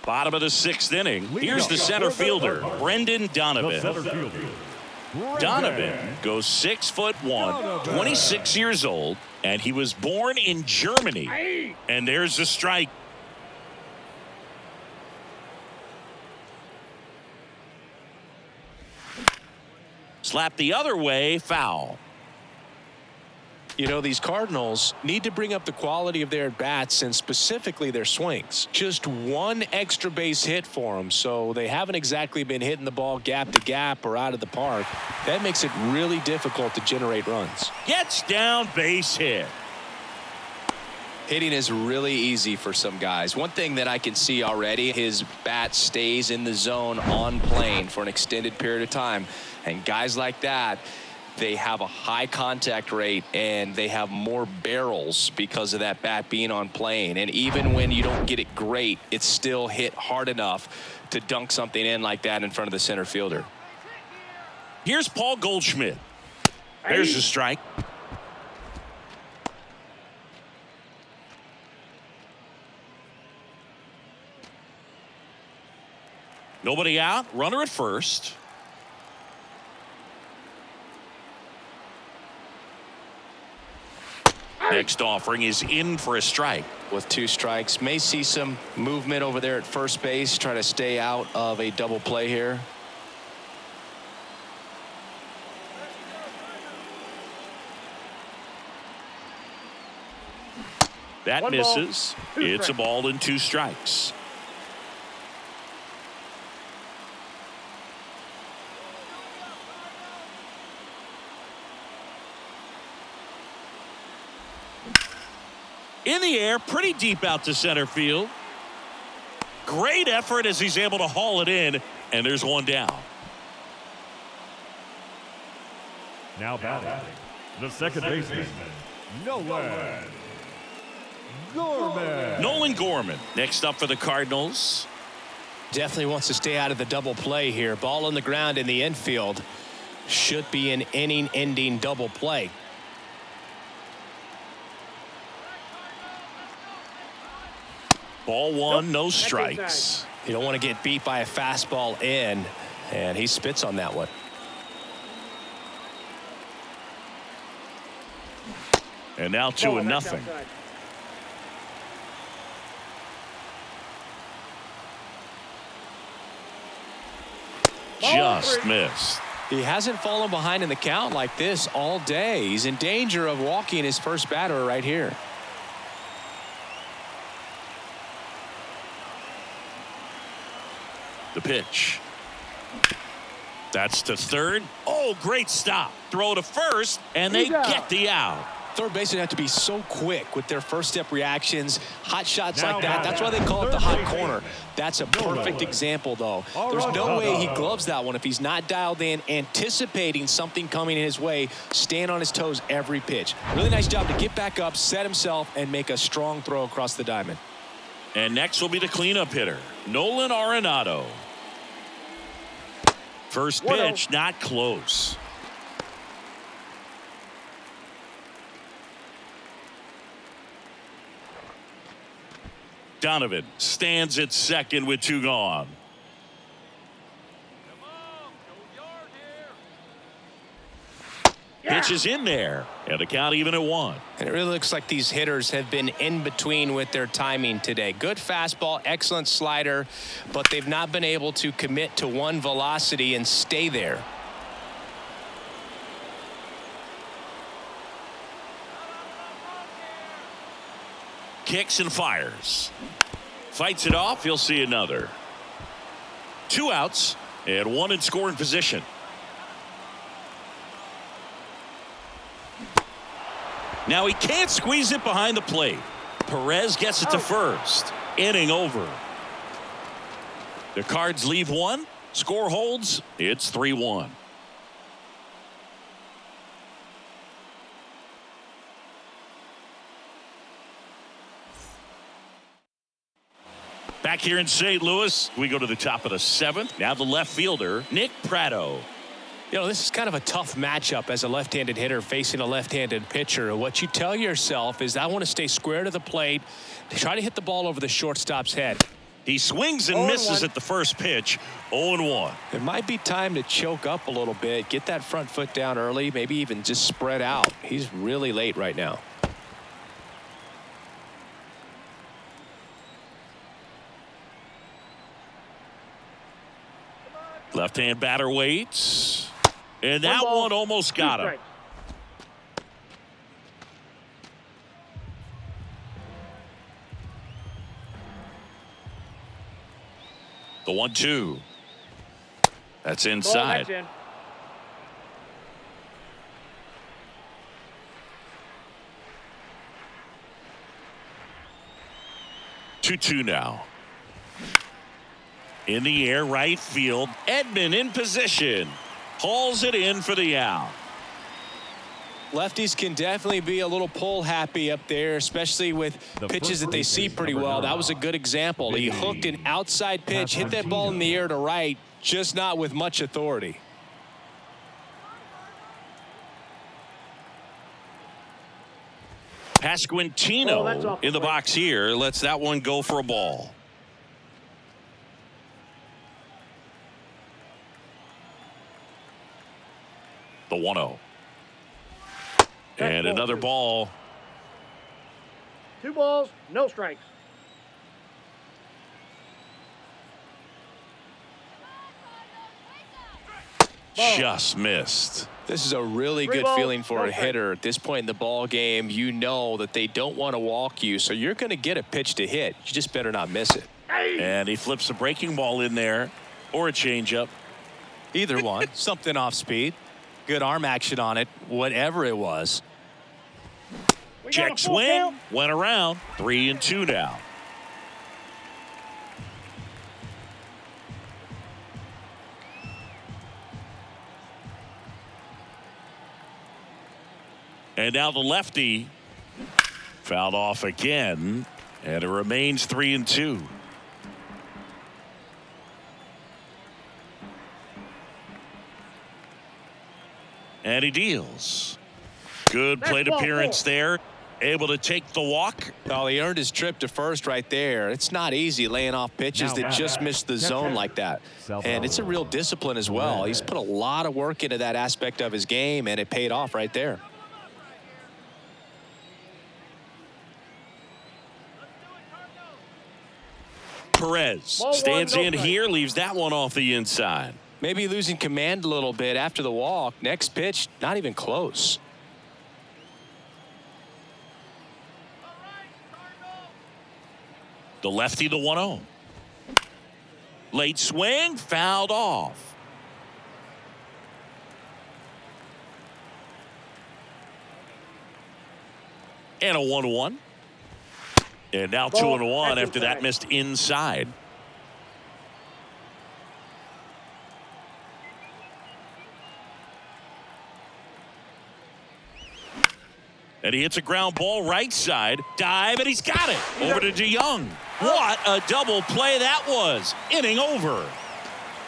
S1: Bottom of the 6th inning. Here's the center fielder, Brendan Donovan. Donovan goes 6'1", 26 years old, and he was born in Germany. And there's a strike. Slap the other way, foul.
S2: You know, these Cardinals need to bring up the quality of their at-bats and specifically their swings. Just 1 extra base hit for them, so they haven't exactly been hitting the ball gap to gap or out of the park. That makes it really difficult to generate runs.
S1: Gets down, base hit.
S2: Hitting is really easy for some guys. One thing that I can see already, his bat stays in the zone on plane for an extended period of time. And guys like that, they have a high contact rate and they have more barrels because of that bat being on plane. And even when you don't get it great, it's still hit hard enough to dunk something in like that in front of the center fielder.
S1: Here's Paul Goldschmidt. There's a strike. Nobody out. Runner at first. Next offering is in for a strike.
S2: With 2 strikes, may see some movement over there at first base, try to stay out of a double play here.
S1: That misses. It's a ball and 2 strikes. In the air, pretty deep out to center field. Great effort as he's able to haul it in, and there's one down.
S4: Now batting, the second baseman, Nolan Gorman.
S1: Nolan Gorman next up for the Cardinals.
S2: Definitely wants to stay out of the double play here. Ball on the ground in the infield. Should be an inning-ending double play.
S1: Ball one, no strikes.
S2: You don't want to get beat by a fastball in, and he spits on that one.
S1: And now 2-0. Just missed.
S2: He hasn't fallen behind in the count like this all day. He's in danger of walking his first batter right here.
S1: The pitch. That's to third. Oh, great stop. Throw to first, and they get the out.
S2: Third basemen have to be so quick with their first step reactions. Hot shots like that. That's why they call it the hot corner. That's a perfect example, though. There's no way he gloves that one if he's not dialed in, anticipating something coming in his way, staying on his toes every pitch. Really nice job to get back up, set himself, and make a strong throw across the diamond.
S1: And next will be the cleanup hitter, Nolan Arenado. First pitch, not close. Donovan stands at second with 2 gone. Pitch is in there, and the count even at 1.
S2: And it really looks like these hitters have been in between with their timing today. Good fastball, excellent slider, but they've not been able to commit to one velocity and stay there.
S1: Kicks and fires. Fights it off. He'll see another. 2 outs and 1 in scoring position. Now he can't squeeze it behind the plate. Perez gets it to first. Inning over. The Cards leave 1. Score holds. It's 3-1. Back here in St. Louis, we go to the top of the 7th. Now the left fielder, Nick Pratto.
S2: You know, this is kind of a tough matchup as a left-handed hitter facing a left-handed pitcher. What you tell yourself is, I want to stay square to the plate, try to hit the ball over the shortstop's head.
S1: He swings and misses at the first pitch. 0-1.
S2: It might be time to choke up a little bit, get that front foot down early, maybe even just spread out. He's really late right now.
S1: Left-hand batter waits. And that one almost got him. The 1-2. That's inside.
S3: Ball,
S1: 2-2 now. In the air, right field. Edman in position. Hauls it in for the out.
S2: Lefties can definitely be a little pull happy up there, especially with pitches that they see pretty well. That was a good example. He hooked an outside pitch, hit that ball in the air to right, just not with much authority.
S1: Pasquantino in the box here. Lets that one go for a ball. The 1-0. And another ball.
S3: 2 balls, no strikes.
S1: Just missed.
S2: This is a really good feeling for a hitter at this point in the ball game. You know that they don't want to walk you, so you're going to get a pitch to hit. You just better not miss it.
S1: And he flips a breaking ball in there, or a changeup.
S2: Either one. Something off speed. Good arm action on it, whatever it was.
S1: Check swing. Went around. 3-2 now. And now the lefty fouled off again, and it remains 3-2. And he deals. Good plate appearance there. Able to take the walk.
S2: Well, he earned his trip to first right there. It's not easy laying off pitches that just missed the zone like that. And it's a real discipline as well. He's put a lot of work into that aspect of his game, and it paid off right there.
S1: Perez stands in here, leaves that one off the inside.
S2: Maybe losing command a little bit after the walk. Next pitch, not even close.
S1: The lefty, the 1-0. Late swing, fouled off. And a 1-1. And now 2-1 after that missed inside. And he hits a ground ball right side. Dive, and he's got it. Over to DeYoung. What a double play that was. Inning over.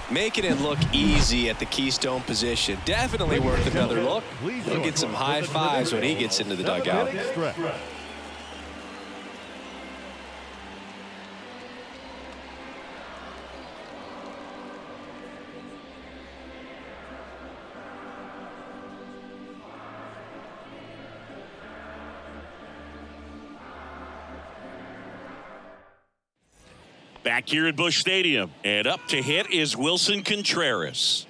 S2: Making it look easy at the keystone position. Definitely worth another look. He'll get some high fives when he gets into the dugout.
S1: Back here at Busch Stadium, and up to hit is Wilson Contreras.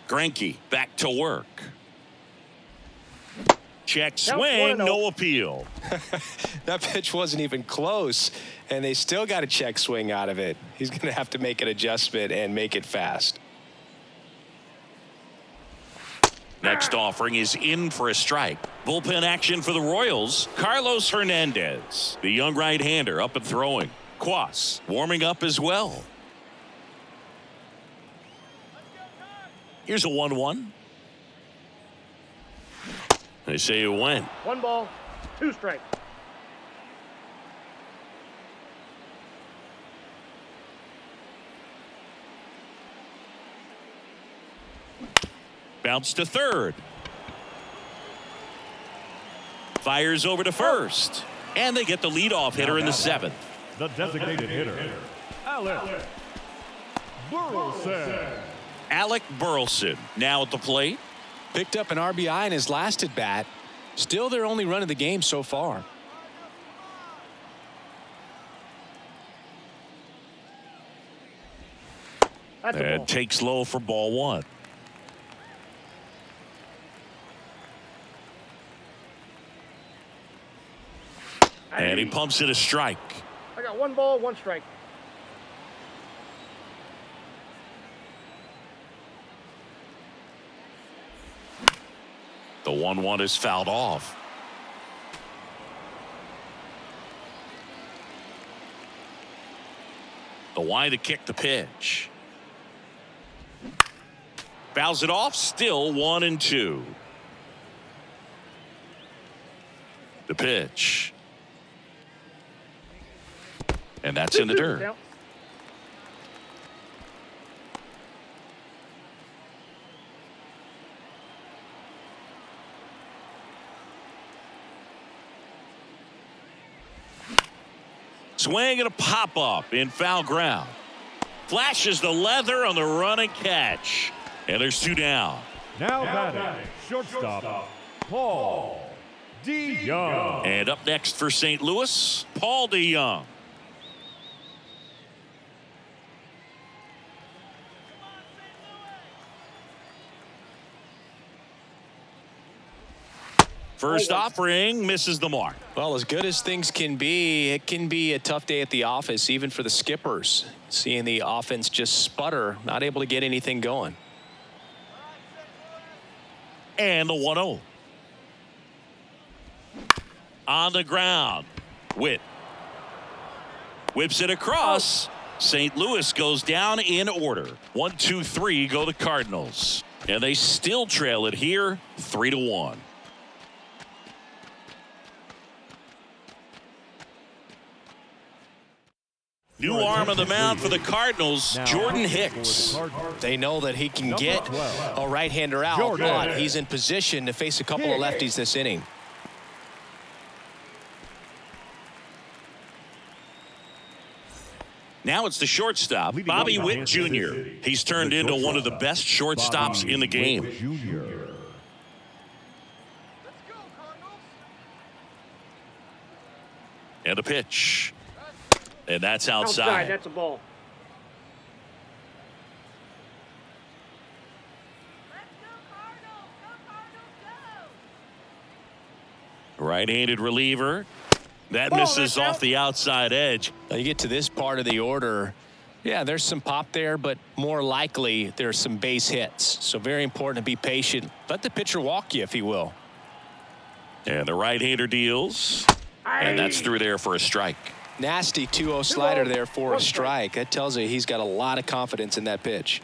S1: Greinke back to work. Check swing, no appeal.
S2: That pitch wasn't even close, and they still got a check swing out of it. He's going to have to make an adjustment and make it fast.
S1: Next offering is in for a strike. Bullpen action for the Royals. Carlos Hernandez, the young right-hander, up and throwing. Quas warming up as well. Here's a 1-1. They say it went.
S3: 1 ball, 2 strikes.
S1: Bounce to third. Fires over to first. And they get the leadoff hitter in the 7th.
S4: The designated hitter, Alec Burleson.
S1: Alec Burleson now at the plate.
S2: Picked up an RBI in his last at bat. Still their only run of the game so far.
S1: And takes low for ball 1. And he pumps it a strike.
S3: I got 1 ball, 1 strike.
S1: The 1-1 is fouled off. The wind to kick the pitch. Fouls it off, still 1-2. The pitch. And that's in the dirt. Swing and a pop-up in foul ground. Flashes the leather on the run and catch. And there's 2 down.
S4: Now batting, shortstop, Paul DeYoung.
S1: And up next for St. Louis, Paul DeYoung. First offering misses the mark.
S2: Well, as good as things can be, it can be a tough day at the office, even for the skippers. Seeing the offense just sputter, not able to get anything going.
S1: And the 1-0. On the ground. Witt. Whips it across. St. Louis goes down in order. 1, 2, 3 go the Cardinals. And they still trail it here 3-1. New arm on the mound for the Cardinals, Jordan Hicks.
S2: They know that he can get a right-hander out, but he's in position to face a couple of lefties this inning.
S1: Now it's the shortstop, Bobby Witt Jr. He's turned into one of the best shortstops in the game. And a pitch. And that's outside.
S3: That's a ball.
S1: Right-handed reliever. That misses off the outside edge.
S2: Now you get to this part of the order. Yeah, there's some pop there, but more likely there's some base hits. So very important to be patient. Let the pitcher walk you if he will.
S1: And the right-hander deals. And that's through there for a strike.
S2: Nasty 2-0 slider there for a strike. That tells you he's got a lot of confidence in that pitch.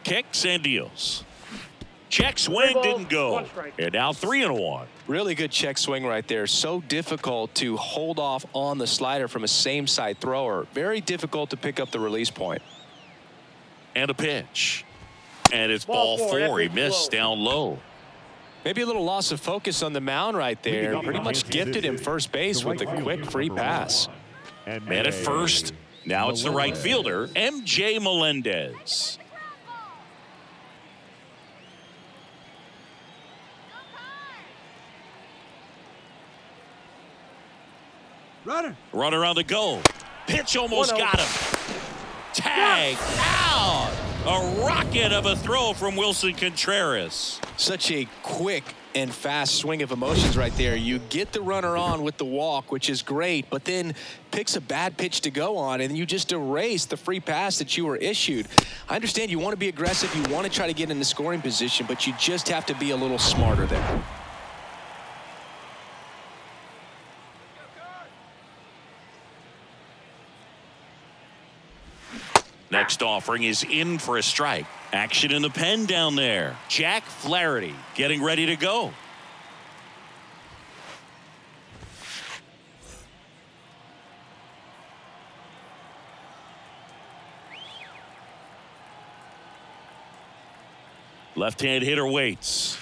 S1: Kicks and deals. Check swing didn't go. And now 3-1.
S2: Really good check swing right there. So difficult to hold off on the slider from a same side thrower. Very difficult to pick up the release point.
S1: And a pitch. And it's ball 4. He missed down low.
S2: Maybe a little loss of focus on the mound right there. Pretty much gifted him first base with a quick free pass.
S1: Man at first. Now it's the right fielder, MJ Melendez. Runner on the go. Pitch almost got him. Tag out. A rocket of a throw from Wilson Contreras.
S2: Such a quick and fast swing of emotions right there. You get the runner on with the walk, which is great, but then picks a bad pitch to go on, and you just erase the free pass that you were issued. I understand you want to be aggressive. You want to try to get in the scoring position, but you just have to be a little smarter there.
S1: Next offering is in for a strike. Action in the pen down there. Jack Flaherty getting ready to go. Left-hand hitter waits.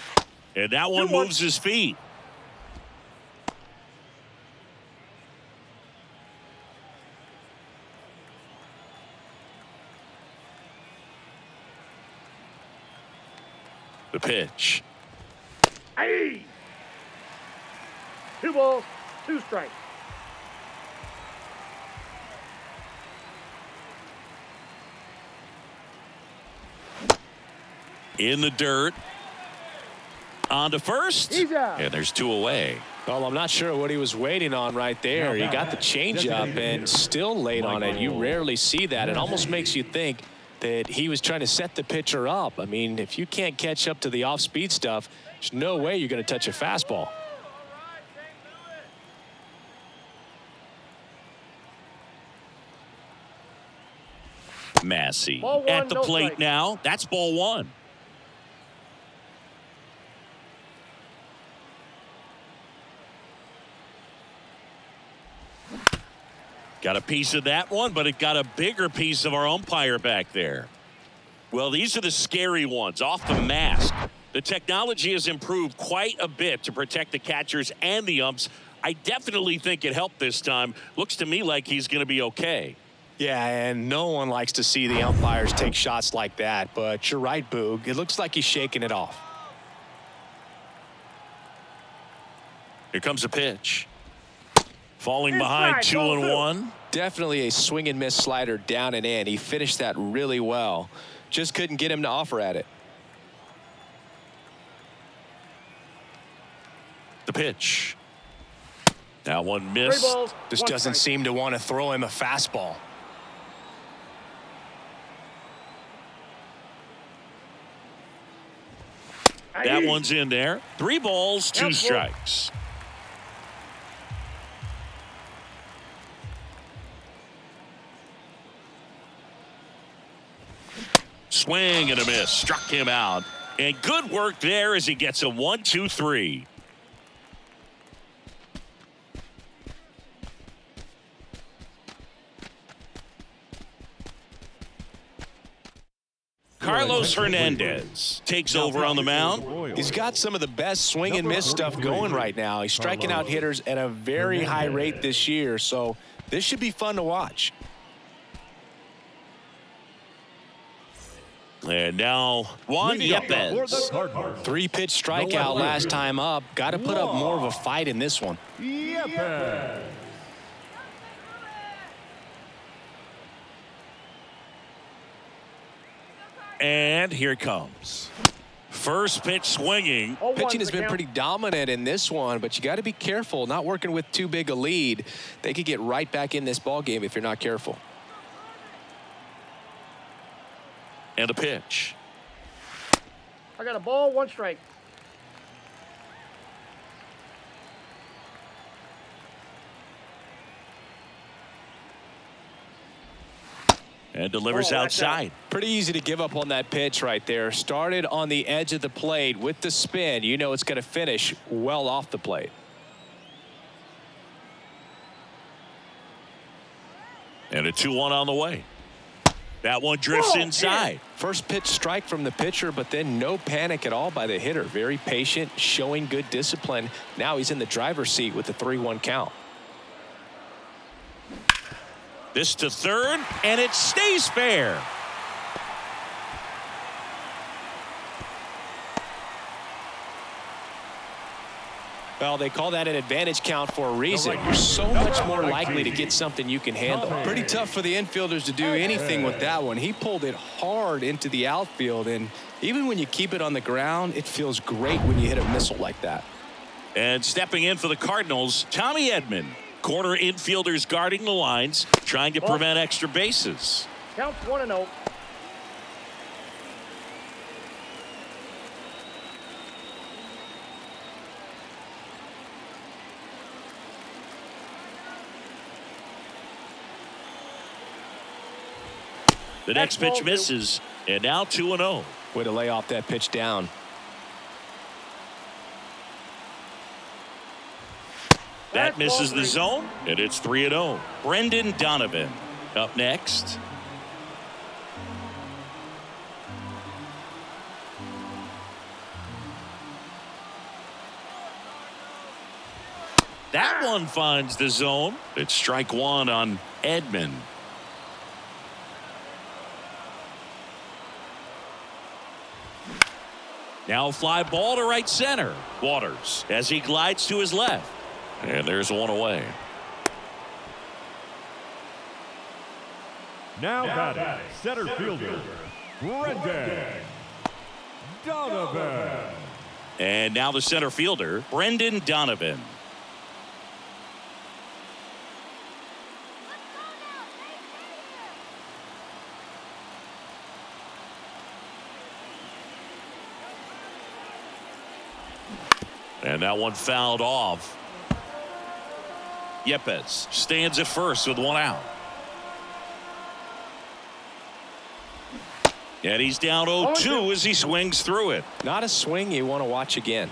S1: And that one moves his feet. The pitch.
S3: Hey! 2 balls, 2 strikes.
S1: In the dirt. On to first. And there's 2 away.
S2: Well, I'm not sure what he was waiting on right there. He got the changeup and still late on it. You rarely see that. It almost makes you think that he was trying to set the pitcher up. I mean, if you can't catch up to the off-speed stuff, there's no way you're going to touch a fastball.
S1: Massey at the plate now. That's ball 1. Got a piece of that one, but it got a bigger piece of our umpire back there. Well, these are the scary ones off the mask. The technology has improved quite a bit to protect the catchers and the umps. I definitely think it helped this time. Looks to me like he's going to be okay.
S2: Yeah, and no one likes to see the umpires take shots like that. But you're right, Boog. It looks like he's shaking it off.
S1: Here comes a pitch. Falling behind 2-1.
S2: Definitely a swing and miss slider down and in. He finished that really well. Just couldn't get him to offer at it.
S1: The pitch. That one missed.
S2: Just doesn't seem to want to throw him a fastball.
S1: That one's in there. 3 balls, 2 strikes. Swing and a miss. Struck him out. And good work there as he gets a 1-2-3. Carlos Hernandez takes over on the mound.
S2: He's got some of the best swing and miss stuff going right now. He's striking out hitters at a very high rate this year, so this should be fun to watch.
S1: And now Juan Yepez.
S2: 3-pitch strikeout last time up. Got to put up more of a fight in this one.
S4: Yepez.
S1: And here it comes. First pitch swinging.
S2: Pitching has been pretty dominant in this one, but you got to be careful. Not working with too big a lead. They could get right back in this ball game if you're not careful.
S1: And a pitch.
S3: I got a ball, 1 strike.
S1: And delivers outside.
S2: Pretty easy to give up on that pitch right there. Started on the edge of the plate with the spin. You know it's going to finish well off the plate.
S1: And a 2-1 on the way. That one drifts inside.
S2: First pitch strike from the pitcher, but then no panic at all by the hitter. Very patient, showing good discipline. Now he's in the driver's seat with the 3-1 count.
S1: This to third, and it stays fair.
S2: Well, they call that an advantage count for a reason. You're so much more likely to get something you can handle. Pretty tough for the infielders to do anything with that one. He pulled it hard into the outfield, and even when you keep it on the ground, it feels great when you hit a missile like that.
S1: And stepping in for the Cardinals, Tommy Edman. Corner infielders guarding the lines, trying to prevent extra bases.
S3: Counts 1-0.
S1: The next pitch misses, and now 2-0.
S2: Way to lay off that pitch down.
S1: That misses the zone, and it's 3-0. Brendan Donovan up next. That one finds the zone. It's strike 1 on Edman. Now fly ball to right center. Waters as he glides to his left. And there's one away.
S4: Now batting, center fielder, Brendan Donovan.
S1: And now the center fielder, Brendan Donovan. And that one fouled off. Yepez stands at first with 1 out. And he's down 0-2 as he swings through it.
S2: Not a swing you want to watch again.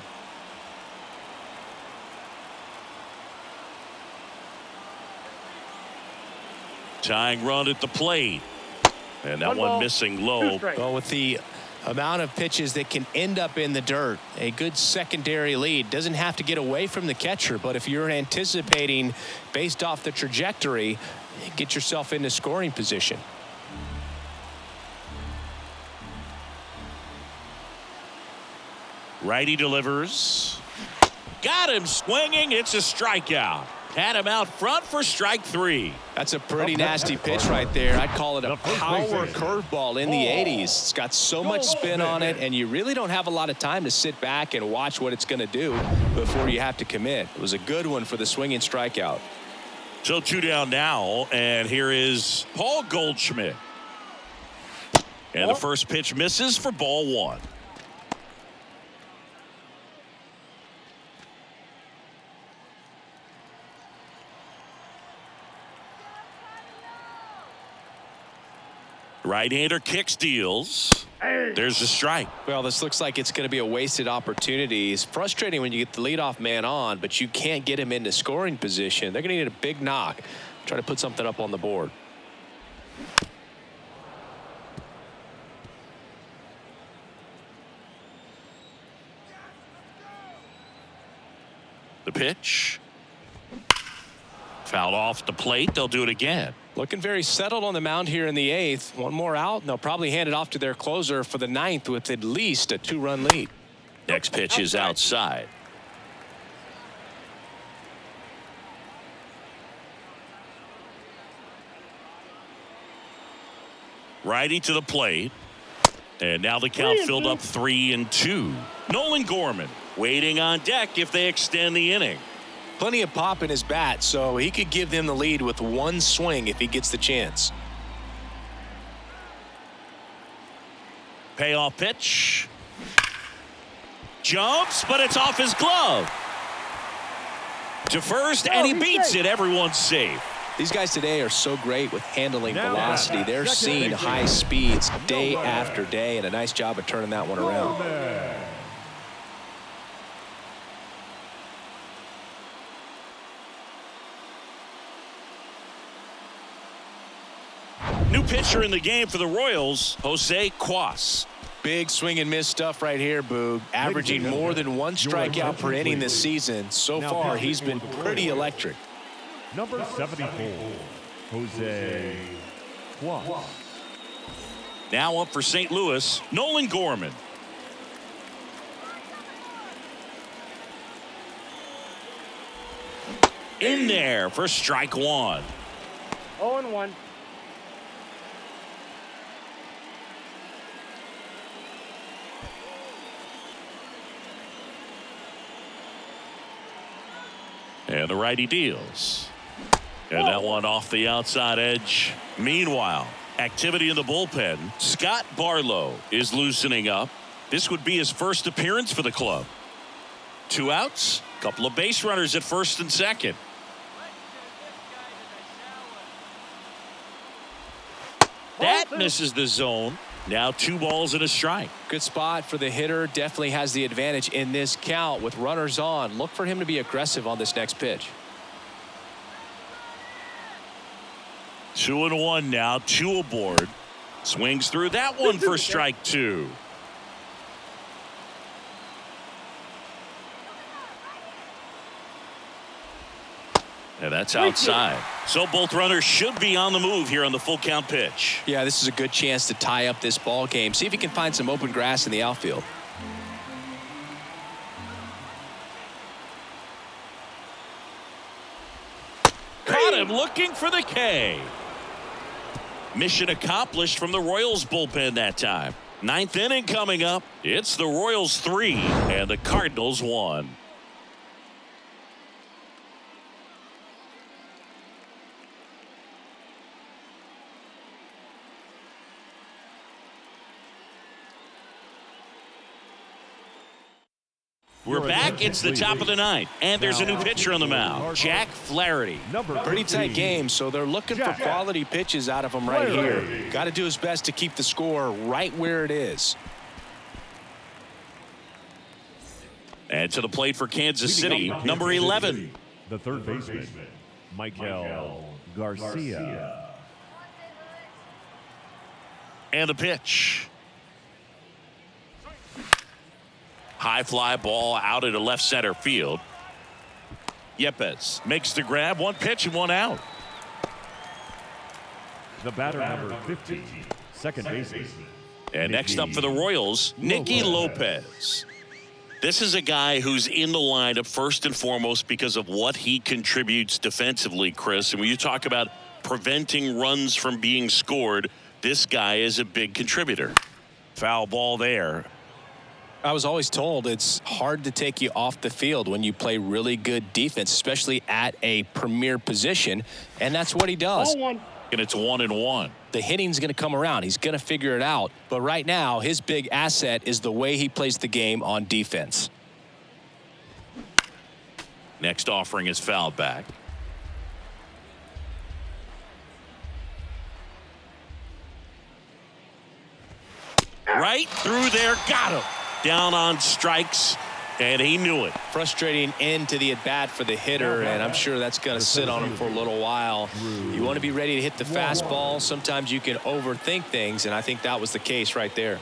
S1: Tying run at the plate. And that one missing low.
S2: Well, with the amount of pitches that can end up in the dirt, a good secondary lead. Doesn't have to get away from the catcher, but if you're anticipating based off the trajectory, get yourself into scoring position.
S1: Righty delivers. Got him swinging. It's a strikeout. Had him out front for strike 3.
S2: That's a pretty nasty pitch right there. I'd call it a power curveball in the 80s. It's got so much spin on it, and you really don't have a lot of time to sit back and watch what it's going to do before you have to commit. It was a good one for the swinging strikeout.
S1: So 2 down now, and here is Paul Goldschmidt. And the first pitch misses for ball 1. Right-hander kicks, deals. There's a strike.
S2: Well, this looks like it's going to be a wasted opportunity. It's frustrating when you get the leadoff man on, but you can't get him into scoring position. They're going to need a big knock. Try to put something up on the board.
S1: The pitch. Fouled off the plate. They'll do it again.
S2: Looking very settled on the mound here in the 8th. One more out, and they'll probably hand it off to their closer for the 9th with at least a 2-run lead.
S1: Next pitch is outside. Righty to the plate. And now the count filled up 3-2. Nolan Gorman waiting on deck if they extend the inning.
S2: Plenty of pop in his bat, so he could give them the lead with one swing if he gets the chance.
S1: Payoff pitch. Jumps, but it's off his glove. To first, and he beats it. Everyone's safe.
S2: These guys today are so great with handling velocity. They're seeing high speeds day after day, and a nice job of turning that one around.
S1: New pitcher in the game for the Royals, Jose Cuas.
S2: Big swing and miss stuff right here, Boog. Averaging more than one strikeout per inning this season. So far, he's been pretty electric.
S4: Number 74, Jose Cuas.
S1: Now up for St. Louis, Nolan Gorman. In there for strike one.
S3: 0-1.
S1: And the righty deals. And that one off the outside edge. Meanwhile, activity in the bullpen. Scott Barlow is loosening up. This would be his first appearance for the club. 2 outs, couple of base runners at first and second. That misses the zone. Now 2 balls and a strike.
S2: Good spot for the hitter. Definitely has the advantage in this count with runners on. Look for him to be aggressive on this next pitch.
S1: 2-1 now, 2 aboard. Swings through that one for strike 2. And that's outside. So both runners should be on the move here on the full count pitch.
S2: Yeah, this is a good chance to tie up this ball game. See if he can find some open grass in the outfield.
S1: Caught him looking for the K. Mission accomplished from the Royals bullpen that time. 9th inning coming up. It's the Royals 3 and the Cardinals 1. We're back. It's the top of the 9th, and there's a new pitcher on the mound, Jack Flaherty.
S2: Pretty tight game, so they're looking for quality pitches out of him right here. Got to do his best to keep the score right where it is.
S1: And to the plate for Kansas City, number 11.
S4: The third baseman, Michael Garcia.
S1: And the pitch. High fly ball out into left center field. Yepes makes the grab. 1 pitch and 1 out.
S4: The batter, number 50, second baseman.
S1: And next up for the Royals, Nicky Lopez. This is a guy who's in the lineup first and foremost because of what he contributes defensively, Chris. And when you talk about preventing runs from being scored, this guy is a big contributor. Foul ball there.
S2: I was always told it's hard to take you off the field when you play really good defense, especially at a premier position, and that's what he does.
S3: 0-1.
S1: And it's 1-1.
S2: The hitting's going to come around. He's going to figure it out. But right now, his big asset is the way he plays the game on defense.
S1: Next offering is fouled back. right through there. Got him. Down on strikes, and he knew it.
S2: Frustrating end to the at-bat for the hitter, and I'm sure that's going to sit on him for a little while. You want to be ready to hit the fastball. Sometimes you can overthink things, and I think that was the case right there.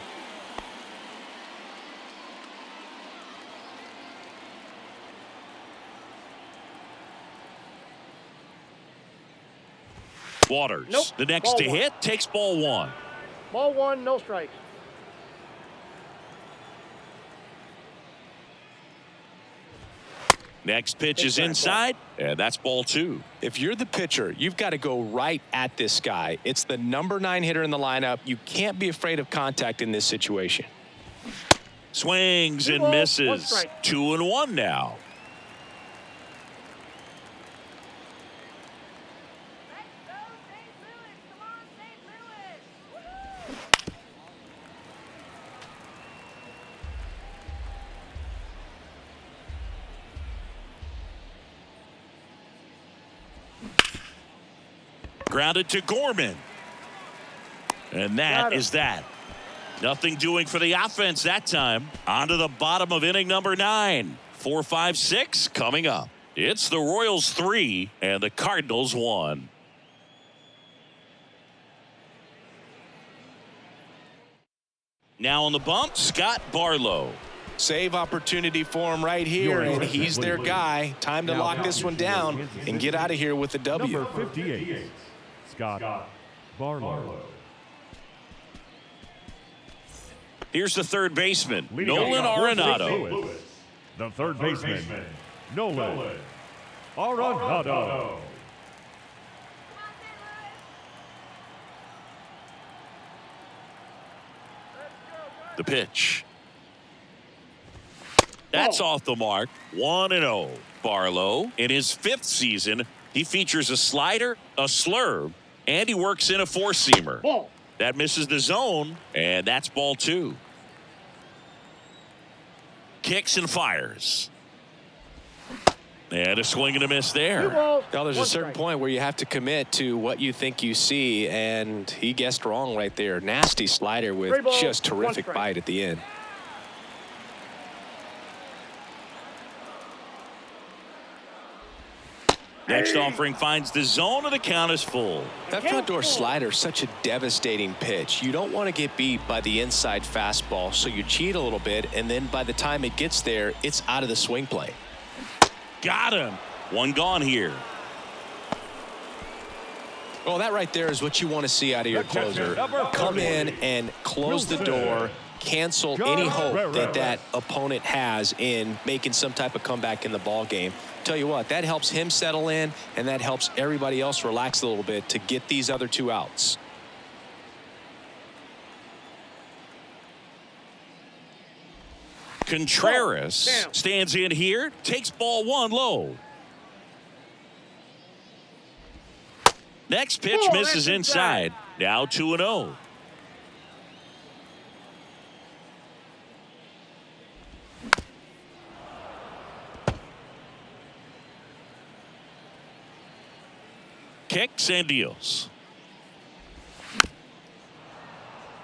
S1: Waters,
S3: Nope.
S1: the next
S3: Ball
S1: to
S3: one.
S1: hit, takes ball 1.
S3: Ball 1, no strikes.
S1: Next pitch is inside, and that's ball 2.
S2: If you're the pitcher, you've got to go right at this guy. It's the number 9 hitter in the lineup. You can't be afraid of contact in this situation.
S1: Swings and
S3: One
S1: misses.
S3: strike.
S1: 2-1 now. Grounded to Gorman. And that is that. Nothing doing for the offense that time. On to the bottom of inning number 9. 4, 5, 6 coming up. It's the Royals 3 and the Cardinals 1. Now on the bump, Scott Barlow.
S2: Save opportunity for him right here, and he's their guy. Time to lock this one down and get out of here with a W.
S4: Number 58, Scott Barlow.
S1: Here's the third baseman,
S4: Leading
S1: Nolan
S4: off,
S1: Arenado.
S4: The third baseman, Nolan Arenado.
S1: The pitch. That's off the mark. 1-0. Barlow, in his 5th season, he features a slider, a slurve, and he works in a 4-seamer.
S3: Ball.
S1: That misses the zone, and that's ball 2. Kicks and fires. And a swing and a miss
S3: 2
S1: there.
S3: balls,
S2: Now, there's a
S3: 1
S2: certain
S3: strike.
S2: point where you have to commit to what you think you see, and he guessed wrong right there. Nasty slider with
S3: 3 balls,
S2: just
S3: 1
S2: terrific
S3: strike.
S2: bite at the end.
S1: Next offering finds the zone, and the count is full.
S2: That front door slider is such a devastating pitch. You don't want to get beat by the inside fastball, so you cheat a little bit, and then by the time it gets there, it's out of the swing play.
S1: Got him. 1 gone here.
S2: Well, that right there is what you want to see out of your closer. Come in and close the door, cancel any hope that opponent has in making some type of comeback in the ball game. Tell you what, that helps him settle in, and that helps everybody else relax a little bit to get these other 2 outs.
S1: Contreras stands in here, takes ball 1 low. Next pitch misses inside. Now 2-0. Kicks and deals.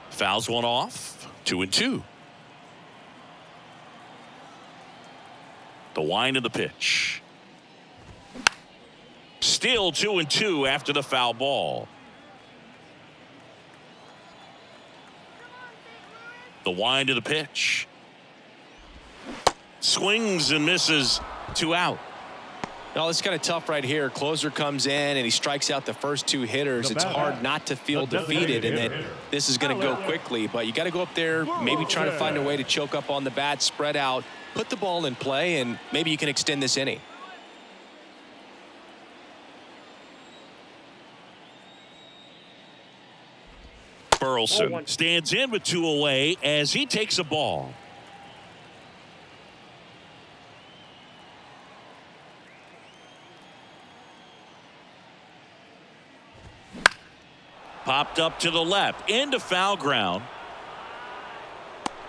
S1: Fouls one off. 2-2. The wind of the pitch. Still 2-2 after the foul ball. The wind of the pitch. Swings and misses. 2 out.
S2: No, it's kind of tough right here. Closer comes in and he strikes out the first 2 hitters. It's hard not to feel defeated and that this is going to go quickly. But you got to go up there, maybe try to find a way to choke up on the bat, spread out, put the ball in play, and maybe you can extend this inning.
S1: Burleson stands in with 2 away as he takes a ball. Popped up to the left into foul ground.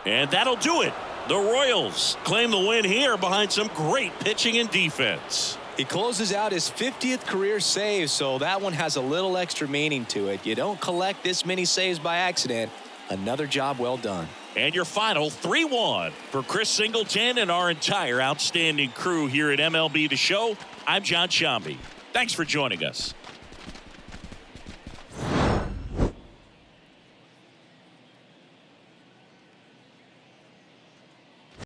S1: And that'll do it. The Royals claim the win here behind some great pitching and defense.
S2: He closes out his 50th career save, so that one has a little extra meaning to it. You don't collect this many saves by accident Another job well done.
S1: And your final 3-1 for Chris Singleton and our entire outstanding crew here at MLB The Show. I'm John Shambi. Thanks for joining us.